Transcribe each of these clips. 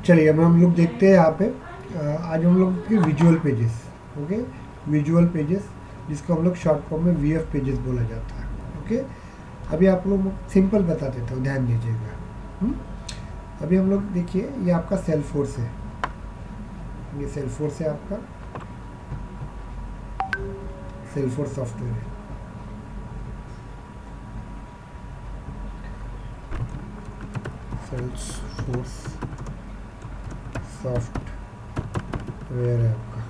चलिए अब हम लोग देखते हैं यहाँ पे आज हम लोग के visual pages. Okay, visual pages जिसको हम लोग शॉर्ट फॉर्म में वीएफ पेजेस बोला जाता है। ओके, अभी आप लोग सिंपल बता देता हूँ, ध्यान दीजिएगा। अभी हम लोग देखिए, ये आपका सेल्सफोर्स है, ये सेल्सफोर्स है, आपका सेल्सफोर्स सॉफ्टवेयर है। सेल्सफोर्स सॉफ्टवेयर है आपका।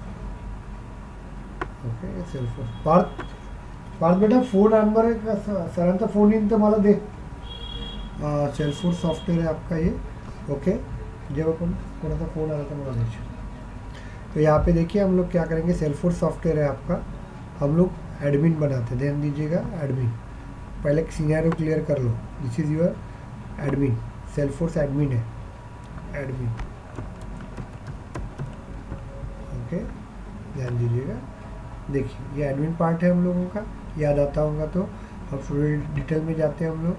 ओके, सेल्सफोर्स पार्थ बेटा फोन आणणार आहे का? सरांचा फोन येईन तर मला दे। सेल्सफोर्स सॉफ्टवेयर है आपका ये। ओके, जब अपन थोड़ा सा फ़ोन आ रहा था मला दीजिए। तो यहाँ पे देखिए हम लोग क्या करेंगे, सेल्सफोर्स सॉफ्टवेयर है आपका, हम लोग एडमिन बनाते हैं। ध्यान दीजिएगा, एडमिन पहले एक सिनेरियो क्लियर कर लो। This is your admin, Salesforce admin है, एडमिन। ओके, ध्यान दीजिएगा। देखिए ये एडमिन पार्ट है हम लोगों का, याद आता होगा तो। अब स्टूडेंट डिटेल में जाते हैं हम लोग,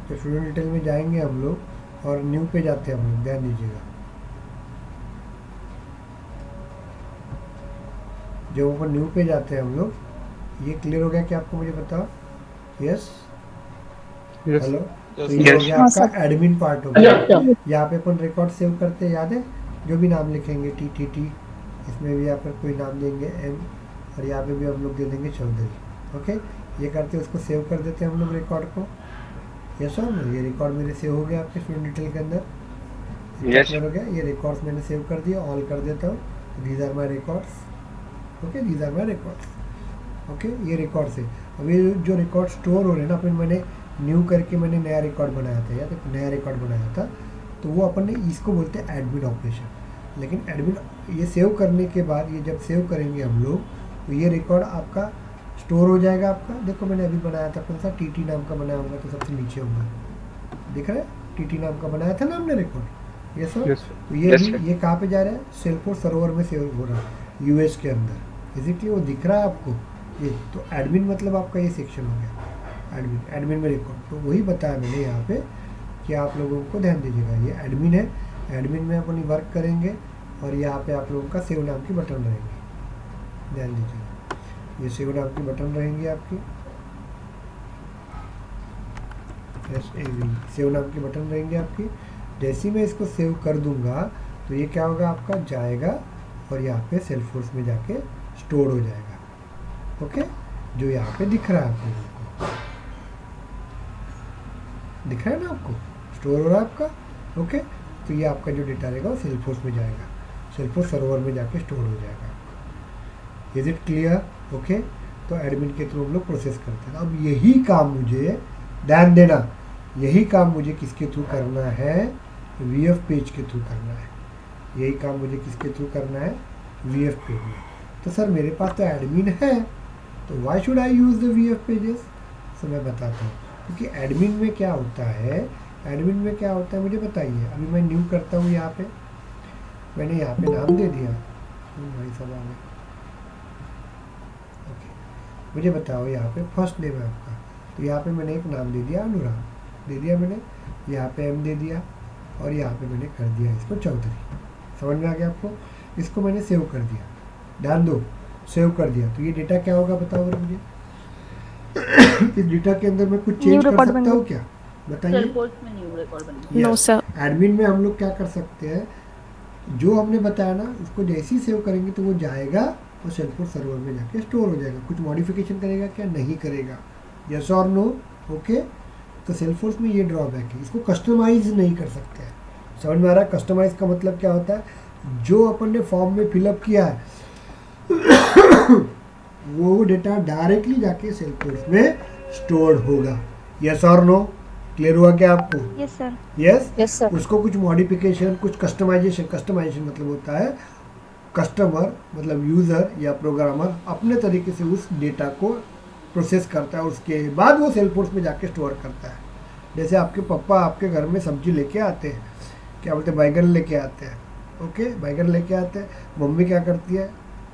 तो स्टूडेंट डिटेल में जाएंगे हम लोग और न्यू पे जाते हैं हम लोग। ध्यान दीजिएगा, जब ऊपर न्यू पे जाते हैं हम लोग, ये क्लियर हो गया क्या आपको? मुझे बताओ। Yes, hello. तो ये हो गया आपका एडमिन पार्ट हो गया। यहाँ पे अपन रिकॉर्ड सेव करते हैं, याद है? जो भी नाम लिखेंगे, टी, इसमें भी यहाँ पर कोई नाम देंगे एम, और यहाँ पे भी हम लोग दे देंगे चौधरी। ओके, ये करते उसको सेव कर देते हैं हम लोग रिकॉर्ड को। यस सर, ये रिकॉर्ड मेरे सेव हो गया आपके स्टूडेंट डिटेल के अंदर। यस हो गया, ये रिकॉर्ड्स मैंने सेव कर दिया, ऑल कर देता हूँ। These are my records. Okay, these are my records. Okay, ये रिकॉर्ड्स है। अब ये जो रिकॉर्ड स्टोर हो रहे हैं ना, फिर मैंने न्यू करके मैंने नया रिकॉर्ड बनाया था, या तो नया रिकॉर्ड बनाया था, तो वो अपन ने इसको बोलते हैं एडमिन ऑपरेशन। लेकिन एडमिन ये सेव करने के बाद, ये जब सेव करेंगे हम लोग, तो ये रिकॉर्ड आपका स्टोर हो जाएगा आपका। देखो मैंने अभी बनाया था कौन सा, टी नाम का बनाया होगा, तो सबसे नीचे होगा, दिख रहा है? टी नाम का बनाया था ना हमने रिकॉर्ड। ये सर, तो ये कहाँ पे जा रहा है? सेल्सफोर्स सर्वर में सेव हो रहा है, यूएस के अंदर। इजिकली वो दिख रहा है आपको ये। तो एडमिन मतलब आपका ये सेक्शन हो गया, एडमिन में रिकॉर्ड। तो वही बताया मैंने यहाँ पे कि आप लोगों को ध्यान दीजिएगा, ये एडमिन है। एडमिन में अपन वर्क करेंगे और यहाँ पे आप लोगों का सेव नाम की बटन रहेंगी। ध्यान दीजिएगा, ये सेव नाम की बटन रहेंगी आपकी, सेव नाम की बटन रहेंगी आपकी। जैसे ही मैं इसको सेव कर दूंगा तो ये क्या होगा, आपका जाएगा और यहाँ पे सेल्सफोर्स में जाके स्टोर हो जाएगा। ओके, जो यहाँ पे दिख रहा है आप लोगों को, दिख रहा है ना आपको, स्टोर हो रहा है आपका। ओके, तो ये आपका जो डेटा रहेगा वो सेल्सफोर्स में जाएगा, सेल्सफोर्स सर्वर में जाके स्टोर हो जाएगा आपका। Is it clear? ओके, तो एडमिन के थ्रू हम लोग प्रोसेस करते हैं। अब यही काम मुझे, ध्यान देना, यही काम मुझे किसके थ्रू करना है? वीएफ पेज के थ्रू करना है। यही काम मुझे किसके थ्रू करना है? वीएफ पेज में। तो सर मेरे पास तो एडमिन है, तो why should I use the VF pages? So मैं बताता हूँ, क्योंकि एडमिन में क्या होता है, एडमिन में क्या होता है मुझे बताइए। अभी मैं न्यू करता हूँ, यहाँ पे मैंने यहाँ पे नाम दे दिया, भाई साहब आ गए। ओके, मुझे बताओ यहाँ पे फर्स्ट नेम है आपका, तो यहाँ पे मैंने एक नाम दे दिया, अनुराग दे दिया मैंने, यहाँ पे एम दे दिया, और यहाँ पे मैंने कर दिया इसको चौधरी। समझ में आ गया आपको? इसको मैंने सेव कर दिया, ध्यान दो, सेव कर दिया। तो ये डेटा क्या होगा बताओ अगर मुझे? इस डेटा के अंदर मैं कुछ चेंज कर सकता हूँ क्या? बताइए। No sir. एडमिन में हम लोग क्या कर सकते हैं, जो हमने बताया ना, उसको जैसे ही सेव करेंगे तो वो जाएगा और सेल्सफोर्स सर्वर में जाके स्टोर हो जाएगा। कुछ मॉडिफिकेशन करेगा क्या? नहीं करेगा। यस और नो? ओके, तो सेल्सफोर्स में ये ड्रॉबैक है, इसको कस्टमाइज नहीं कर सकते हैं। समझ में आ रहा है? कस्टमाइज का मतलब क्या होता है, जो अपन ने फॉर्म में फिलअप किया है वो डेटा डायरेक्टली जाके सेल्सफोर्स में स्टोर होगा। यस और नो? क्लियर हुआ क्या आपको? Yes sir. Yes sir. उसको कुछ मॉडिफिकेशन, कुछ कस्टमाइजेशन, कस्टमाइजेशन मतलब होता है कस्टमर मतलब यूज़र या प्रोग्रामर अपने तरीके से उस डेटा को प्रोसेस करता है, उसके बाद वो सेल्सफोर्स में जाके स्टोर करता है। जैसे आपके पापा आपके घर में सब्जी लेके आते हैं, क्या बोलते हैं, बैगन लेके आते हैं। ओके, बैगन लेके आते हैं, मम्मी क्या करती है,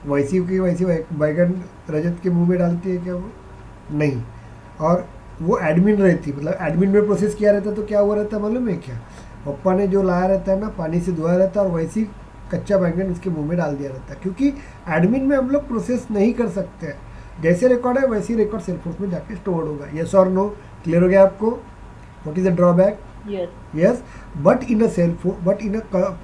वैसी की वैसी बैगन रजत के मुंह में डालती है क्या? वो नहीं। और वो एडमिन रहती, मतलब एडमिन में प्रोसेस किया रहता, तो क्या हुआ रहता मालूम है क्या? पप्पा ने जो लाया रहता है ना, पानी से धोया रहता है और वैसे ही कच्चा बैंगन उसके मुंह में डाल दिया रहता है, क्योंकि एडमिन में हम लोग प्रोसेस नहीं कर सकते हैं। जैसे रिकॉर्ड है वैसे ही रिकॉर्ड सेल्फोर्स में जाके स्टोर होगा। यस और नो, क्लियर हो गया आपको? What is the drawback? Yes, but in a Salesforce, but in a,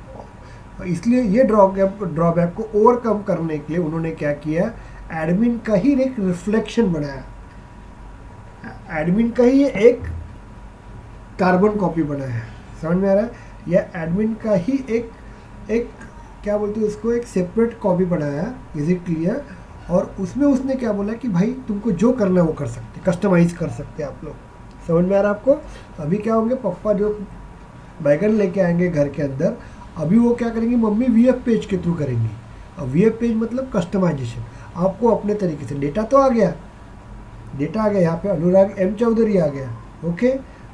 इसलिए ये ड्रॉबैक को ओवरकम करने के लिए उन्होंने क्या किया, एडमिन का ही एक रिफ्लेक्शन बनाया, एडमिन का ही एक कार्बन कॉपी बनाया है। समझ में आ रहा है? या एडमिन का ही एक क्या बोलते हैं उसको, एक सेपरेट कॉपी बनाया। Is it clear? और उसमें उसने क्या बोला कि भाई तुमको जो करना है वो कर सकते, कस्टमाइज कर सकते हैं आप लोग। समझ में आ रहा है आपको? अभी क्या होंगे, पप्पा जो बैगन लेके आएंगे घर के अंदर, अभी वो क्या करेंगी, मम्मी वीएफ पेज के थ्रू करेंगी। अब वीएफ पेज मतलब कस्टमाइजेशन, आपको अपने तरीके से, डेटा तो आ गया, डेटा आ गया, यहाँ पे अनुराग एम चौधरी आ गया। ओके,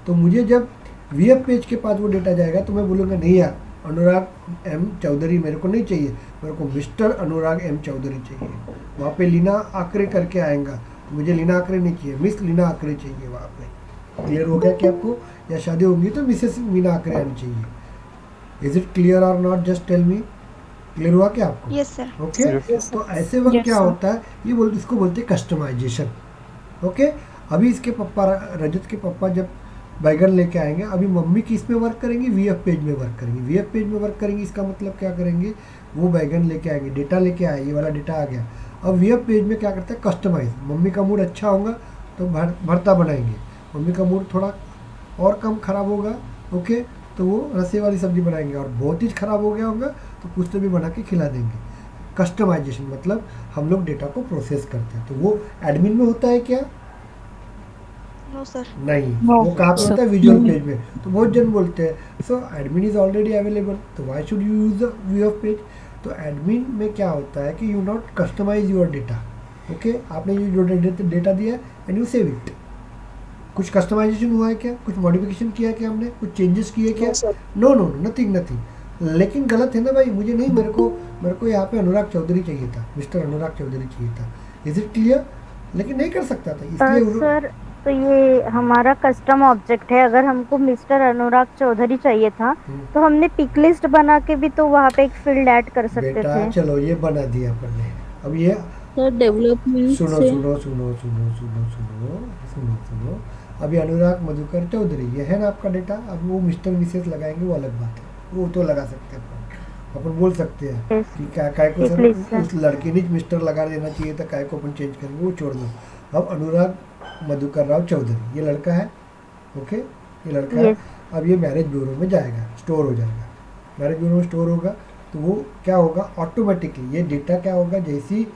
तो मुझे जब वीएफ पेज के पास वो डेटा जाएगा तो मैं बोलूँगा नहीं यार, अनुराग एम चौधरी मेरे को नहीं चाहिए, मेरे को मिस्टर अनुराग एम चौधरी चाहिए। वहाँ पे लीना आकरे करके आएगा, मुझे लीना आकरे नहीं चाहिए, मिस लीना आकरे चाहिए वहाँ पे। क्लियर हो गया कि आपको? या शादी होगी तो मिसेस मीना आकरे आनी चाहिए। इज इट क्लियर और not? Just tell me. Clear हुआ क्या आपको? Yes, sir. ओके, तो ऐसे वक्त Yes, क्या sir. होता है, ये इसको बोलते हैं कस्टमाइजेशन। ओके, अभी इसके पप्पा, रजत के पप्पा जब बैगन लेके आएंगे, अभी मम्मी किस में वर्क करेंगी, वीएफ पेज में वर्क करेंगी। वीएफ पेज में वर्क करेंगी, इसका मतलब क्या करेंगे, वो बैगन लेके आएंगे, डेटा लेके आए, ये वाला डेटा आ गया। अब वीएफ पेज में क्या करते हैं, कस्टमाइज। मम्मी का मूड अच्छा होगा तो भरता बनाएंगे, मम्मी का मूड थोड़ा और कम खराब होगा, ओके, तो वो रसे वाली सब्जी बनाएंगे, और बहुत ही खराब हो गया होगा तो कुछ तो भी बना के खिला देंगे। कस्टमाइजेशन मतलब हम लोग डेटा को प्रोसेस करते हैं, तो वो एडमिन में होता है क्या? No, sir. नहीं, No, वो कहाँ पे sir. होता है, विजुअल पेज में। तो बहुत जन बोलते हैं so admin is already available, तो why should you use the view of page. तो एडमिन में क्या होता है कि you not customise your data. Okay, आपने जो डेटा दिया है एंड यू सेव इट। कुछ कस्टमाइजेशन हुआ है क्या, कुछ मॉडिफिकेशन किया क्या हमने, कुछ चेंजेस किए क्या? No no, nothing nothing. लेकिन गलत है ना भाई, मुझे नहीं, मेरे को यहाँ पे अनुराग चौधरी चाहिए था, मिस्टर अनुराग चौधरी चाहिए था। Is it clear? लेकिन नहीं कर सकता था, इसलिए सर, तो ये हमारा कस्टम ऑब्जेक्ट है, अगर हमको मिस्टर अनुराग चौधरी चाहिए था तो हमने पिक लिस्ट बना के भी तो वहाँ पे एक फील्ड ऐड कर सकते बेटा थे। चलो ये बना दिया अपन ने। अब ये सर डेवलपमेंट सुनो से सुनो सुनो सुनो सुनो सुनो सुनो सुनो, अभी अनुराग मधुकर चौधरी ये है ना आपका डेटा। अब वो मिस्टर मिसेस लगाएंगे वो अलग बात है, वो तो लगा सकते हैं अपन बोल सकते हैं कि काय को सर उस लड़के ने मिस्टर लगा देना चाहिए था, काय को अपन चेंज करेंगे, वो छोड़ दो। अब अनुराग मधुकर राव चौधरी ये लड़का है, ओके, ये लड़का है। अब ये मैरिज ब्यूरो में जाएगा, स्टोर हो जाएगा, मैरिज ब्यूरो में स्टोर होगा, तो वो क्या होगा, ऑटोमेटिकली ये डेटा क्या होगा, जैसे ही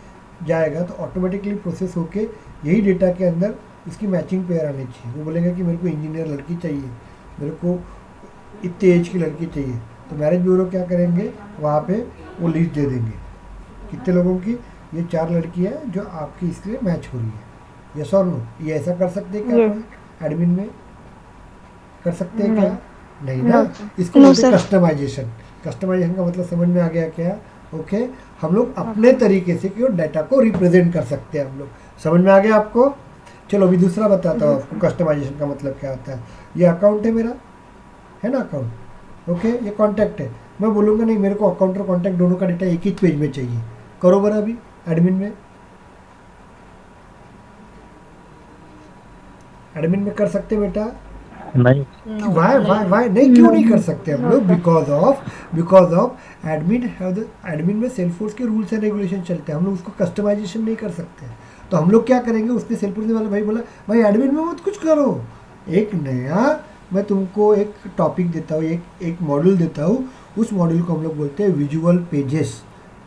जाएगा तो ऑटोमेटिकली प्रोसेस होके यही डेटा के अंदर उसकी मैचिंग पेयर आनी चाहिए। वो बोलेगा कि मेरे को इंजीनियर लड़की चाहिए, मेरे को इतने एज की लड़की चाहिए, तो मैरिज ब्यूरो क्या करेंगे, वहाँ पे वो लिस्ट दे देंगे कितने लोगों की, ये 4 लड़की है जो आपकी इसलिए मैच हो रही है। यस और नो, ये ऐसा कर सकते हैं क्या एडमिन में? कर सकते हैं क्या? नहीं ना, इसको बोलते हैं कस्टमाइजेशन। कस्टमाइजेशन का मतलब समझ में आ गया क्या? ओके, हम लोग अपने तरीके से क्यों डाटा को रिप्रेजेंट कर सकते हैं हम लोग। समझ में आ गया आपको? चलो अभी दूसरा बताता हूँ आपको कस्टमाइजेशन का मतलब क्या होता है। ये अकाउंट है मेरा, है ना अकाउंट, ओके, ये कॉन्टैक्ट है। मैं बोलूँगा नहीं मेरे को अकाउंट और कॉन्टैक्ट दोनों का डेटा एक ही पेज में चाहिए, करो बरा अभी एडमिन में। एडमिन में कर सकते बेटा? नहीं। वाई नहीं, क्यों नहीं कर सकते हम लोग? बिकॉज ऑफ एडमिन में सेल्फोर्स के रूल्स एंड रेगुलेशन चलते हैं, हम लोग उसको कस्टमाइजेशन नहीं कर सकते। तो हम लोग क्या करेंगे, उसने सेल्फोर्स वाला भाई बोला भाई एडमिन में मत कुछ करो, एक नया मैं तुमको एक टॉपिक देता हूँ, एक मॉड्यूल देता हूँ, उस मॉड्यूल को हम लोग बोलते हैं विजुअल पेजेस,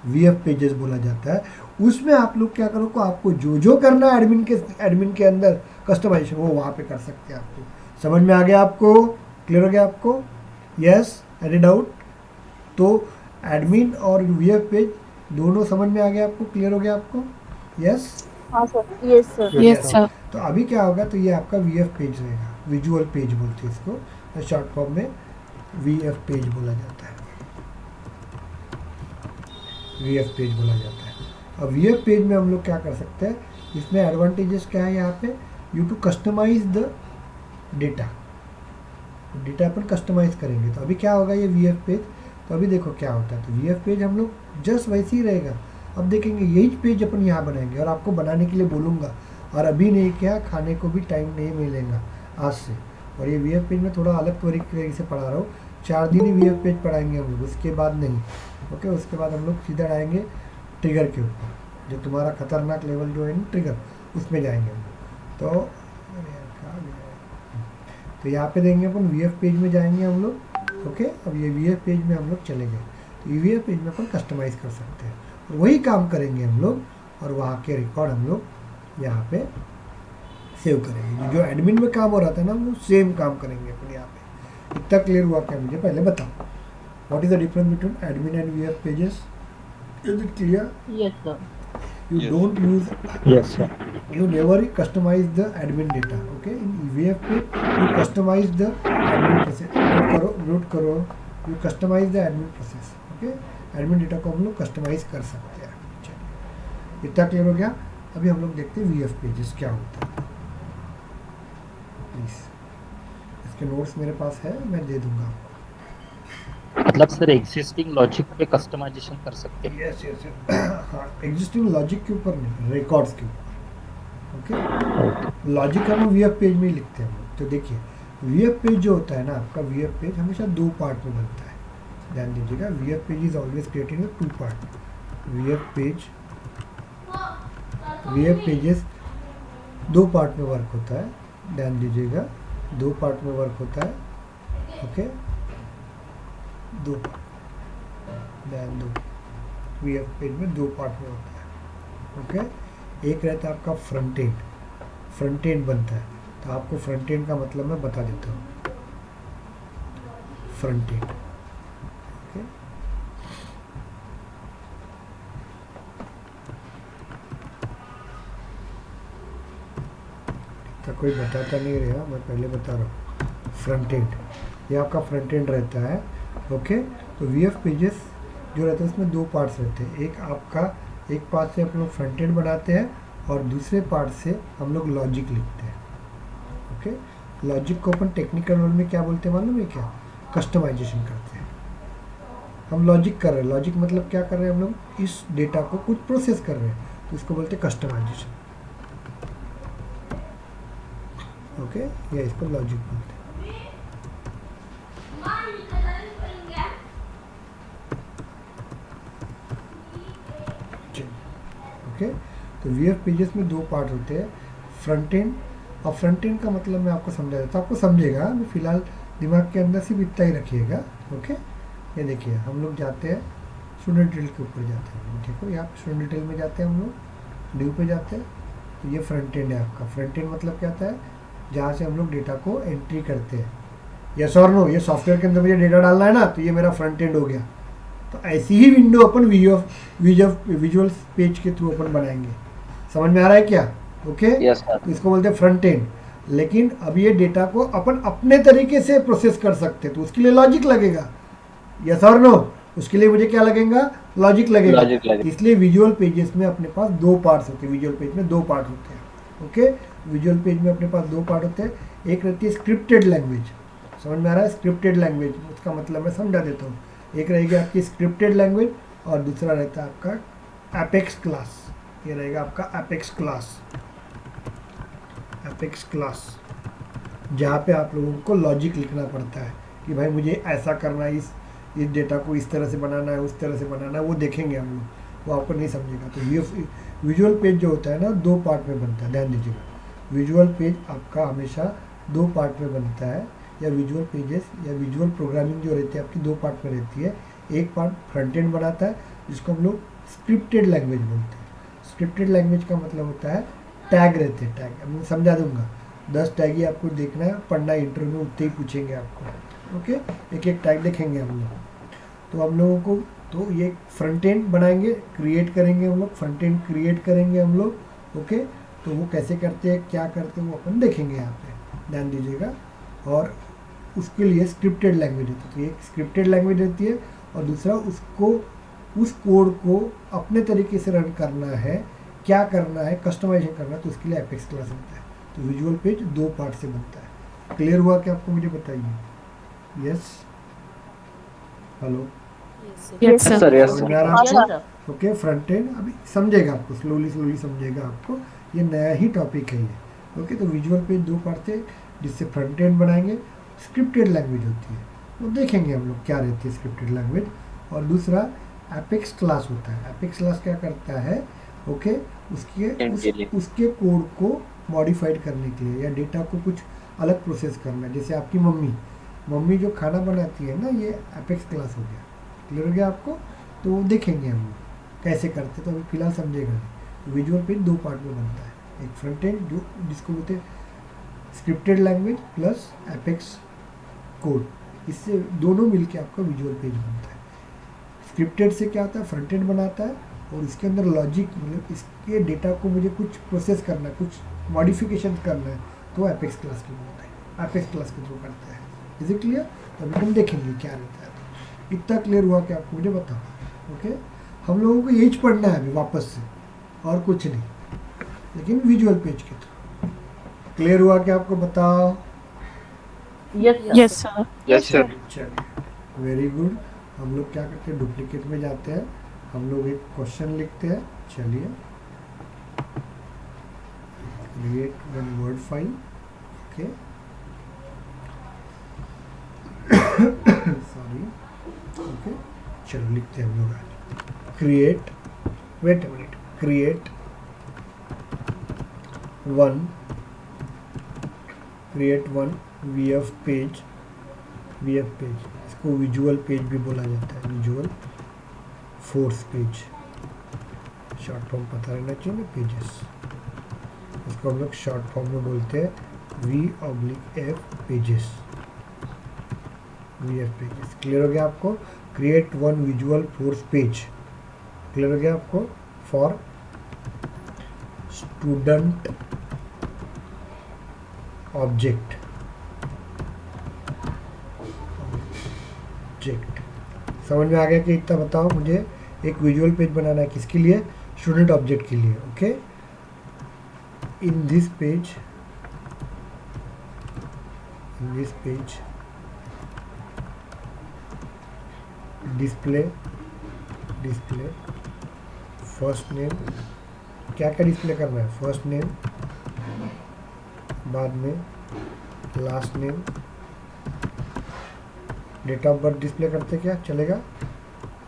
वीएफ पेजेस बोला जाता है। उसमें आप लोग क्या करो, आपको जो करना है एडमिन के अंदर कस्टमाइजेशन, वो वहाँ पे कर सकते हैं। आपको समझ में आ गया? आपको क्लियर हो गया? आपको यस, एनी डाउट? तो एडमिन और वीएफ पेज दोनों समझ में आ गया आपको? क्लियर हो गया आपको? यस, हाँ sir, yes sir, Yes, sir. तो अभी क्या होगा, तो ये आपका वीएफ पेज रहेगा, विजुअल पेज बोलते हैं इसको, शॉर्ट फॉर्म में वीएफ पेज बोला जाता है, वीएफ पेज बोला जाता है। अब वीएफ पेज में हम लोग क्या कर सकते हैं, इसमें एडवांटेजेस क्या है, यहाँ पे you to customise the data, data अपन कस्टमाइज करेंगे। तो अभी क्या होगा ये VF पेज, तो अभी देखो क्या होता है। तो VF पेज हम लोग जस्ट वैसे ही रहेगा। अब देखेंगे यही पेज अपन यहाँ बनाएंगे और आपको बनाने के लिए बोलूँगा, और अभी नहीं क्या, खाने को भी टाइम नहीं मिलेगा आज से। और ये VF पेज में थोड़ा अलग तरीके से पढ़ा रहा हूँ, 4 दिन ही VF पेज पढ़ाएंगे हम लोग, उसके बाद नहीं। ओके, उसके बाद हम लोग सीधा आएंगे ट्रिगर के ऊपर, जो तुम्हारा खतरनाक लेवल जो है ना ट्रिगर, उसमें जाएंगे हम लोग। तो यहाँ पे देंगे अपन VF पेज में जाएंगे हम लोग। ओके, अब ये VF पेज में हम लोग चले गए, तो VF पेज में अपन कस्टमाइज कर सकते हैं, और वही काम करेंगे हम लोग, और वहाँ के रिकॉर्ड हम लोग यहाँ पे सेव करेंगे। जो एडमिन में काम हो रहा था ना, वो सेम काम करेंगे अपन यहाँ पे। इतना क्लियर हुआ क्या, मुझे पहले बताओ, what is the difference between admin and VF pages? Is it clear? Yes, sir. You Yes. don't use, Yes, sir. you never customize the admin data. Okay, in VF page you customize the admin process, note करो, you customize the admin process. Okay, admin data को हम लोग customise कर सकते हैं। चलिए, इतना clear हो गया। अभी हम लोग देखते हैं VF पेजेस क्या होता है। प्लीज, इसके नोट्स मेरे पास है, मैं दे दूंगा आपको। मतलब सर एग्जिस्टिंग लॉजिक पे कस्टमाइजेशन कर सकते हैं। यस यस, हाँ, एग्जिस्टिंग लॉजिक के ऊपर नहीं, रिकॉर्ड्स के ऊपर। ओके, लॉजिक हम VF पेज में ही लिखते हैं हम लोग। तो देखिए VF पेज जो होता है ना आपका, VF पेज हमेशा 2 पार्ट में बनता है, ध्यान दीजिएगा। VF page is always created in 2 part. VF pages 2 part में वर्क होता है, ध्यान दीजिएगा, 2 पार्ट में वर्क होता है। ओके, 2 ध्यान दो, VF पेज में 2 पार्ट में होता है। ओके, एक रहता है आपका फ्रंट एंड बनता है। तो आपको फ्रंट एंड का मतलब मैं बता देता हूँ। फ्रंट एंड, ओके, तो कोई बताता नहीं रहा, मैं पहले बता रहा हूँ। फ्रंट एंड, ये आपका फ्रंट एंड रहता है। ओके, तो VF पेजेस जो रहते हैं उसमें 2 पार्ट्स रहते हैं। एक आपका, एक पार्ट से हम लोग फ्रंट एंड बनाते हैं, और दूसरे पार्ट से हम लोग लॉजिक लिखते हैं। ओके, लॉजिक को अपन टेक्निकल वर्ड में क्या बोलते हैं मालूम है क्या? कस्टमाइजेशन करते हैं। हम लॉजिक कर रहे हैं, लॉजिक मतलब क्या कर रहे हैं, हम लोग इस डेटा को कुछ प्रोसेस कर रहे हैं, तो इसको बोलते हैं कस्टमाइजेशन। ओके, या इसको लॉजिक बोलते हैं। ओके, तो VF पेजेस में 2 पार्ट होते हैं, फ्रंट एंड। और फ्रंट एंड का मतलब मैं आपको समझा देता हूँ, आपको समझेगा, मैं फिलहाल दिमाग के अंदर सिर्फ इतना ही रखिएगा। ओके, ये देखिए हम लोग जाते हैं स्टूडेंट डिटेल के ऊपर जाते हैं। ठीक है, यहाँ पे स्टूडेंट डिटेल में जाते हैं हम लोग, न्यू पे जाते हैं। तो ये फ्रंट एंड है आपका। फ्रंट एंड मतलब क्या होता है, जहाँ से हम लोग डेटा को एंट्री करते हैं। यस और नो, ये सॉफ्टवेयर के अंदर मुझे डेटा डालना है ना, तो ये मेरा फ्रंट एंड हो गया। तो ऐसी ही विंडो अपन विजुअल पेज के थ्रू अपन बनाएंगे। समझ में आ रहा है क्या? Okay, yes sir. तो इसको बोलते हैं फ्रंट एंड। लेकिन अब ये डेटा को अपन अपने तरीके से प्रोसेस कर सकते हैं, तो उसके लिए लॉजिक लगेगा। यस और नो, उसके लिए मुझे क्या लगेगा? लॉजिक लगेगा। इसलिए विजुअल पेजेस में अपने पास 2 पार्ट्स होते हैं। विजुअल पेज में 2 पार्ट होते हैं। ओके, विजुअल पेज में अपने पास 2 पार्ट होते हैं। एक रहती है स्क्रिप्टेड लैंग्वेज, समझ में आ रहा है? स्क्रिप्टेड लैंग्वेज, उसका मतलब मैं समझा देता हूँ। एक रहेगी आपकी स्क्रिप्टेड लैंग्वेज, और दूसरा रहता है आपका एपेक्स क्लास। ये रहेगा आपका एपेक्स क्लास। एपेक्स क्लास, जहाँ पे आप लोगों को लॉजिक लिखना पड़ता है कि भाई मुझे ऐसा करना है, इस डेटा को इस तरह से बनाना है, उस तरह से बनाना है, वो देखेंगे हम लोग, वो आपको नहीं समझेगा। तो विजुअल पेज जो होता है ना, 2 पार्ट में बनता है, ध्यान दीजिएगा। विजुअल पेज आपका हमेशा 2 पार्ट में बनता है, या विजुअल पेजेस या विजुअल प्रोग्रामिंग जो रहती है आपकी 2 पार्ट में रहती है। एक पार्ट फ्रंट एंड बनाता है, जिसको हम लोग स्क्रिप्टेड लैंग्वेज बोलते हैं। स्क्रिप्टेड लैंग्वेज का मतलब होता है टैग रहते हैं। टैग अब मैं समझा दूंगा, 10 टैग ही आपको देखना है, पढ़ना इंटरव्यू में उतने ही पूछेंगे आपको। ओके, एक एक टैग देखेंगे हम लोग। तो हम लोगों को, तो ये फ्रंट एंड बनाएंगे, क्रिएट करेंगे हम लोग, फ्रंट एंड क्रिएट करेंगे हम लोग। ओके, तो वो कैसे करते हैं, क्या करते हैं, वो अपन देखेंगे यहाँ पे, ध्यान दीजिएगा। और उसके लिए स्क्रिप्टेड लैंग्वेज होती है। तो एक स्क्रिप्टेड लैंग्वेज रहती है, और दूसरा उसको, उस कोड को अपने तरीके से रन करना है, क्या करना है, कस्टमाइजेशन करना है, तो उसके लिए एपेक्स क्लास होता है। तो विजुअल पेज 2 पार्ट से बनता है। क्लियर हुआ कि आपको? मुझे बताइए। Yes, hello, yes sir. समझ में आ रहा है आपको? ओके, फ्रंट एंड अभी समझेगा आपको, स्लोली स्लोली समझेगा आपको, ये नया ही टॉपिक है ये। ओके, तो विजुअल पेज दो पार्ट थे, जिससे फ्रंट एंड बनाएंगे। स्क्रिप्टेड लैंग्वेज होती है, वो देखेंगे हम लोग क्या रहती है स्क्रिप्टेड लैंग्वेज। और दूसरा एपेक्स क्लास होता है। एपेक्स क्लास क्या करता है? ओके, उसके कोड को मॉडिफाइड करने के लिए या डेटा को कुछ अलग प्रोसेस करना है। जैसे आपकी मम्मी जो खाना बनाती है ना, ये एपेक्स क्लास हो गया। क्लियर हो गया आपको? तो वो देखेंगे हम लोग कैसे करते, तो अभी फिलहाल समझेगा नहीं। विजुअल पेज दो पार्ट में बनता है, एक फ्रंट एंड जो जिसको बोलते हैं scripted language plus apex code, इससे दोनों मिलके आपका विजुअल पेज बनता है। स्क्रिप्टेड से क्या होता है? फ्रंट एंड बनाता है, और इसके अंदर लॉजिक, मतलब इसके डेटा को मुझे कुछ प्रोसेस करना है, कुछ मॉडिफिकेशन करना है, तो एपेक्स क्लास के बोलते हैं, एपेक्स क्लास के थ्रू करता है। Is it clear? तो अभी हम देखेंगे क्या रहता है। तो इतना क्लियर हुआ कि आपको मुझे बताओ। ओके, हम लोगों को यही पढ़ना है अभी वापस से, और कुछ नहीं, लेकिन विजुअल पेज के थ्रू। क्लियर हुआ कि आपको? बताओ। Yes sir. चलिए, वेरी गुड। हम लोग क्या करते हैं, डुप्लीकेट में जाते हैं, हम लोग एक क्वेश्चन लिखते हैं। चलिए, create one word file. Okay, sorry. Okay, चलो लिखते हैं हम लोग आज create, wait a minute, create one VF page. इसको विजुअल पेज भी बोला जाता है, visual force page, short form पता रहना चाहिए ना, पेजेस। इसको हम लोग शॉर्ट फॉर्म में बोलते हैं V/F pages, VF pages. Clear हो गया आपको? Create one visual force page. Clear हो गया आपको? फॉर स्टूडेंट ऑब्जेक्ट समझ में आ गया कि इतना बताओ मुझे। एक विजुअल पेज बनाना है, किसके लिए? स्टूडेंट ऑब्जेक्ट के लिए। Okay, in this page display first name. क्या क्या डिस्प्ले करना है? फर्स्ट नेम, बाद में last name, date of birth display करते क्या चलेगा?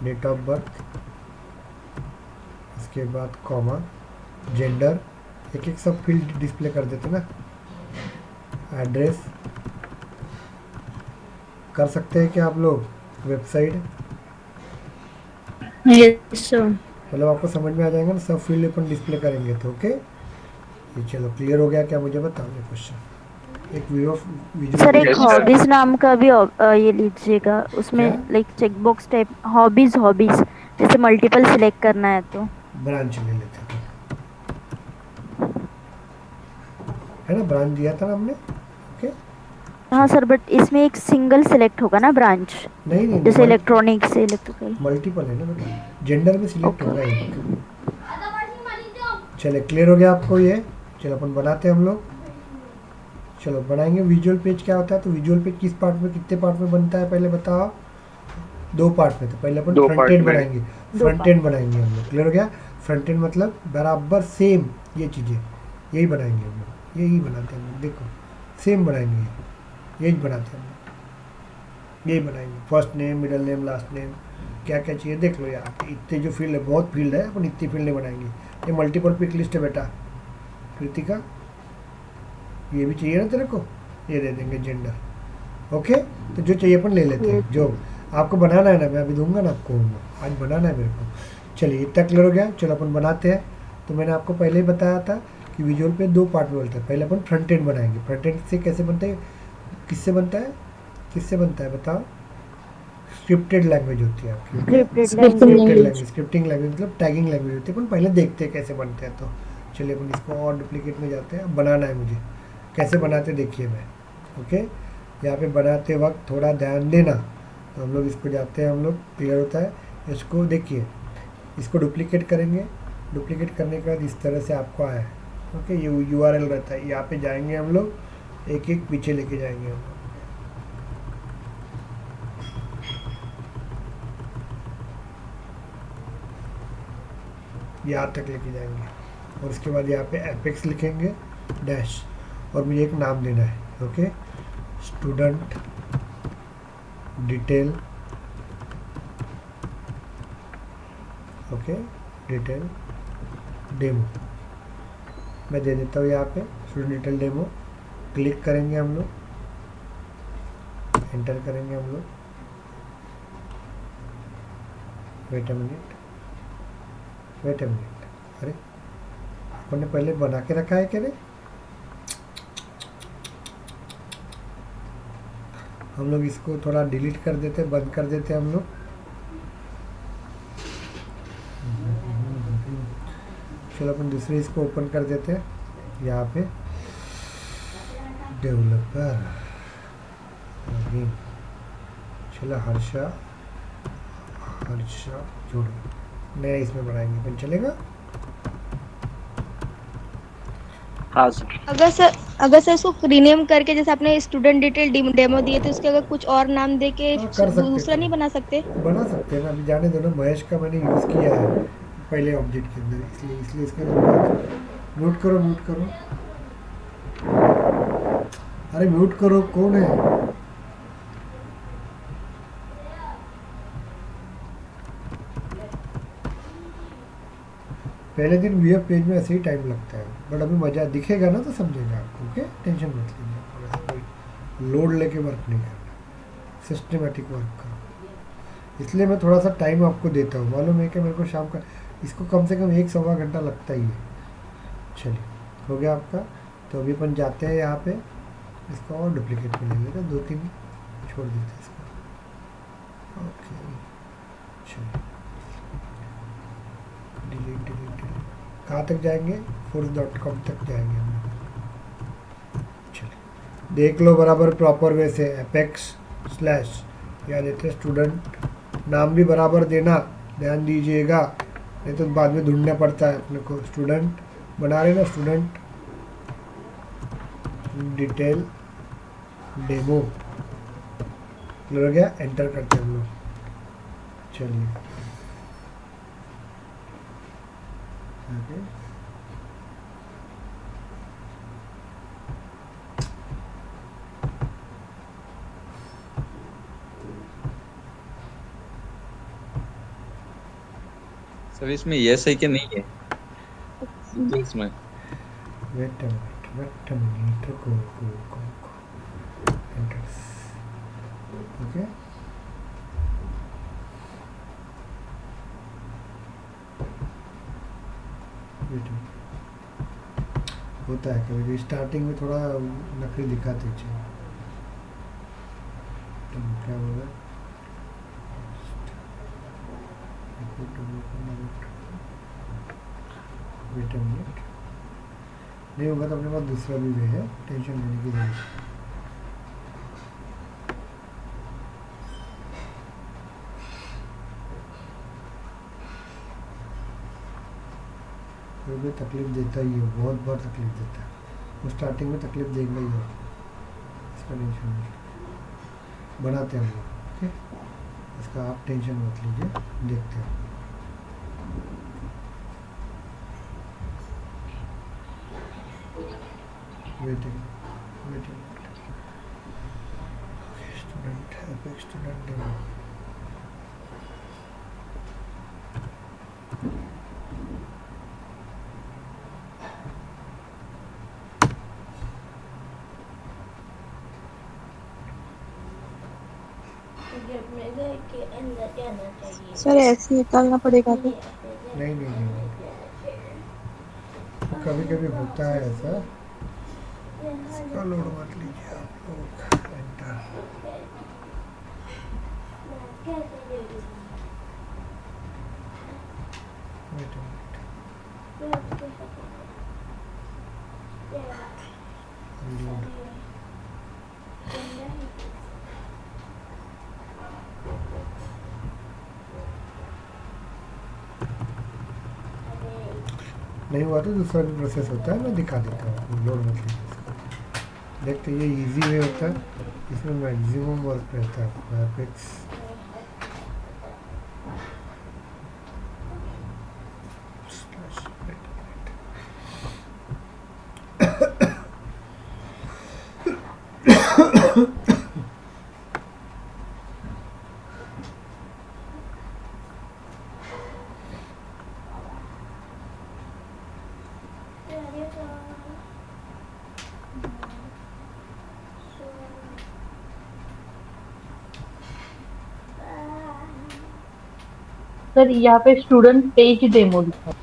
डेट ऑफ बर्थ, इसके बाद कॉमा, जेंडर, एक एक सब फील्ड डिस्प्ले कर देते ना। एड्रेस कर सकते हैं क्या आप लोग? वेबसाइट। Yes sir. मतलब आपको समझ में आ जाएगा ना, सब फील्ड अपन डिस्प्ले करेंगे तो। ओके, ये चलो क्लियर हो गया क्या? मुझे बताओ ये क्वेश्चन। एक सर एक हॉबीज नाम का भी ये लीजिएगा, उसमें क्या? Like check box type hobbies, जैसे मल्टीपल सिलेक्ट करना है तो ब्रांच ले लेते हैं, है ना? ब्रांच दिया था ना हमने। ओके, हाँ सर, बट इसमें एक सिंगल सिलेक्ट होगा ना ब्रांच, नहीं जैसे इलेक्ट्रॉनिक से इलेक्ट्रिकल। मल्टीपल है ना बेटा, जेंडर में सिलेक्ट होगा एक। चले, क्लियर हो गया आपको ये? चलो अपन बनाते हैं हम लोग। चलो बनाएंगे। विजुअल पेज क्या होता है? तो विजुअल पेज किस पार्ट में, कितने पार्ट में बनता है पहले बताओ? दो पार्ट में। तो पहले अपन फ्रंट एंड बनाएंगे, फ्रंट एंड बनाएंगे हम लोग। क्लियर हो गया? फ्रंट एंड मतलब बराबर सेम ये चीज़ें, यही बनाएंगे हम लोग, यही बनाते हैं हम लोग। देखो सेम बनाएंगे, यही बनाते हैं हम लोग, यही बनाएंगे। First name, middle name, last name, क्या क्या चाहिए देख लो यार। इतने जो फील्ड है, बहुत फील्ड है, अपन इतनी फील्ड बनाएंगे। ये मल्टीपल पिक लिस्ट है बेटा कृतिका, ये भी चाहिए ना तेरे को? ये दे देंगे जेंडर। ओके, तो जो चाहिए अपन ले लेते हैं। जो आपको बनाना है ना, मैं अभी दूंगा ना आपको, आज बनाना है मेरे को। चलिए, इतना क्लियर हो गया। चलो अपन बनाते हैं। तो मैंने आपको पहले ही बताया था कि विजुअल पे दो पार्ट में बोलते हैं। पहले अपन फ्रंट एंड बनाएंगे। फ्रंट एंड से कैसे बनता है, किससे बनता है, किससे बनता है बताओ? स्क्रिप्टेड लैंग्वेज होती है आपकी। स्क्रिप्टिंग लैंग्वेज मतलब टैगिंग लैंग्वेज होती है। अपन पहले देखते हैं कैसे बनते हैं। तो चलिए अपन इसको और डुप्लीकेट में जाते हैं। बनाना है मुझे, कैसे बनाते देखिए मैं। ओके, यहाँ पे बनाते वक्त थोड़ा ध्यान देना। तो हम लोग इसको जाते हैं, हम लोग क्लियर होता है। इसको देखिए, इसको डुप्लीकेट करेंगे। डुप्लीकेट करने के बाद इस तरह से आपको आया है। ओके, ये URL रहता है, यहाँ पे जाएंगे हम लोग, एक एक पीछे लेके जाएंगे हम लोग। यहाँ तक लेके जाएंगे और उसके बाद यहाँ पे एपेक्स लिखेंगे डैश और मुझे एक नाम देना है। Okay, student detail, okay detail demo मैं दे देता हूँ यहाँ पे स्टूडेंट डिटेल डेमो। क्लिक करेंगे हम लोग, एंटर करेंगे हम लोग। Wait a minute, wait a minute, अरे अपन ने पहले बना के रखा है क्या रे? हम लोग इसको थोड़ा डिलीट कर देते, बंद कर देते हम लोग। चलो अपन दूसरे इसको ओपन कर देते हैं यहाँ पे, डेवलपर लॉगिन। चलो हर्षा जोड़ो, नया इसमें बनाएंगे अपन, चलेगा? हाँ सर। अगर सर इसको रीनेम करके जैसे आपने स्टूडेंट डिटेल डेमो दिए थे उसके अगर कुछ और नाम दे के हाँ, कर सकते दूसरा थे। नहीं बना सकते? बना सकते हैं ना, अभी जाने दो ना। महेश का मैंने यूज़ किया है पहले ऑब्जेक्ट के अंदर, इसलिए इसका म्यूट करो, म्यूट करो, अरे म्यूट करो, कौन है? पहले दिन वीएफ पेज में ऐसे ही टाइम लगता है, बट अभी मज़ा दिखेगा ना तो समझेगा आपको। ओके, टेंशन मत लीजिए, थोड़ा सा कोई लोड लेके वर्क नहीं करना, सिस्टमेटिक वर्क करो। इसलिए मैं थोड़ा सा टाइम आपको देता हूँ, मालूम है कि मेरे को शाम का इसको कम से कम 1-1.25 घंटा लगता ही है। चलिए हो गया आपका। तो अभी अपन जाते हैं यहाँ पे, इसको और डुप्लीकेट में ले लेते हैं, 2-3 छोड़ देते हैं इसको। ओके चलिए, डिलीट डिलीट डिलीट। कहाँ तक जाएंगे? force.com तक जाएंगे हम। चलिए देख लो बराबर प्रॉपर वे से, एपेक्स स्लैश या देते स्टूडेंट, नाम भी बराबर देना, ध्यान दीजिएगा, नहीं तो बाद में ढूंढना पड़ता है अपने को। स्टूडेंट बना रहे ना, स्टूडेंट डिटेल डेमो, क्लियर हो गया? एंटर करते हैं हम लोग। चलिए ओके, सर इसमें यस है कि नहीं है डिटेल्स में? वेट अ मिनट, रुको एंटर। ओके होता है कभी कभी स्टार्टिंग में थोड़ा नखरे दिखाते चाहिए। तो क्या बोला? वेट अ मिनट, नहीं होगा तो अपने पास दूसरा भी वे है, टेंशन लेने की जरूरत नहीं। वो भी तकलीफ देता ही है, बहुत बार तकलीफ देता है वो, स्टार्टिंग में तकलीफ देगा ही है, इसका टेंशन नहीं। बनाते हैं हम लोग, ओके, इसका आप टेंशन मत लीजिए, देखते हैं। Waiting student apex student demo, sir ऐसे निकालना पड़ेगा तो? नहीं, कभी कभी होता है ऐसा, इसका लोड मत लीजिए आप लोग। Enter, wait a minute, load, नहीं हुआ तो दूसरा भी प्रोसेस होता है, मैं दिखा देता हूँ, लोड मत लीजिए इसको। देखते ये इजी वे होता है, इसमें मैक्सिमम वर्क रहता है। एपेक्स सर यहाँ पे स्टूडेंट पेज डेमो लिखा है।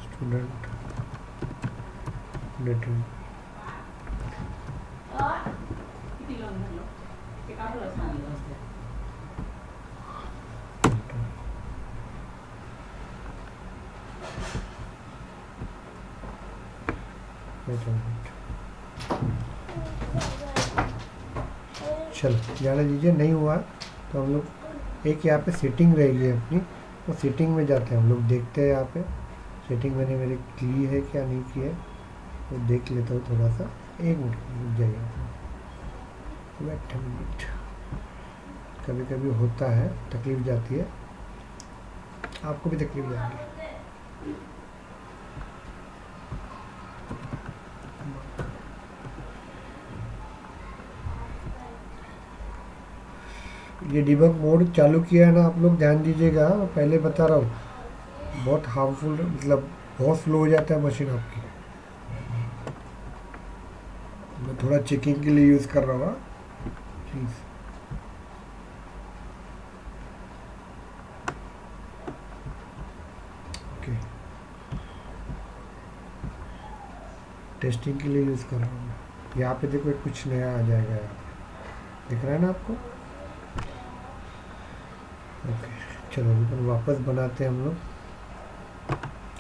स्टूडेंट डिटेल चलो जाने दीजिए। नहीं हुआ तो हम लोग एक यहाँ पे सेटिंग रहेगी अपनी, तो सेटिंग में जाते हैं हम लोग, देखते हैं यहाँ पे सेटिंग मैंने मेरी की है क्या नहीं की है, तो देख लेता हूँ थोड़ा सा। एक मिनट रुक जाइए, वेट मिनट। कभी कभी होता है, तकलीफ जाती है, आपको भी तकलीफ जाएगी। ये डिबग मोड चालू किया है ना आप लोग, ध्यान दीजिएगा, मैं पहले बता रहा हूँ बहुत हार्मफुल, मतलब बहुत स्लो हो जाता है मशीन आपकी। मैं थोड़ा चेकिंग के लिए यूज़ कर रहा हूँ प्लीज़। ओके, टेस्टिंग के लिए यूज़ कर रहा हूँ मैं। यहाँ पे देखो कुछ नया आ जाएगा, यहाँ पे दिख रहा है ना आपको। ओके चलो अभी वापस बनाते हैं हम लोग,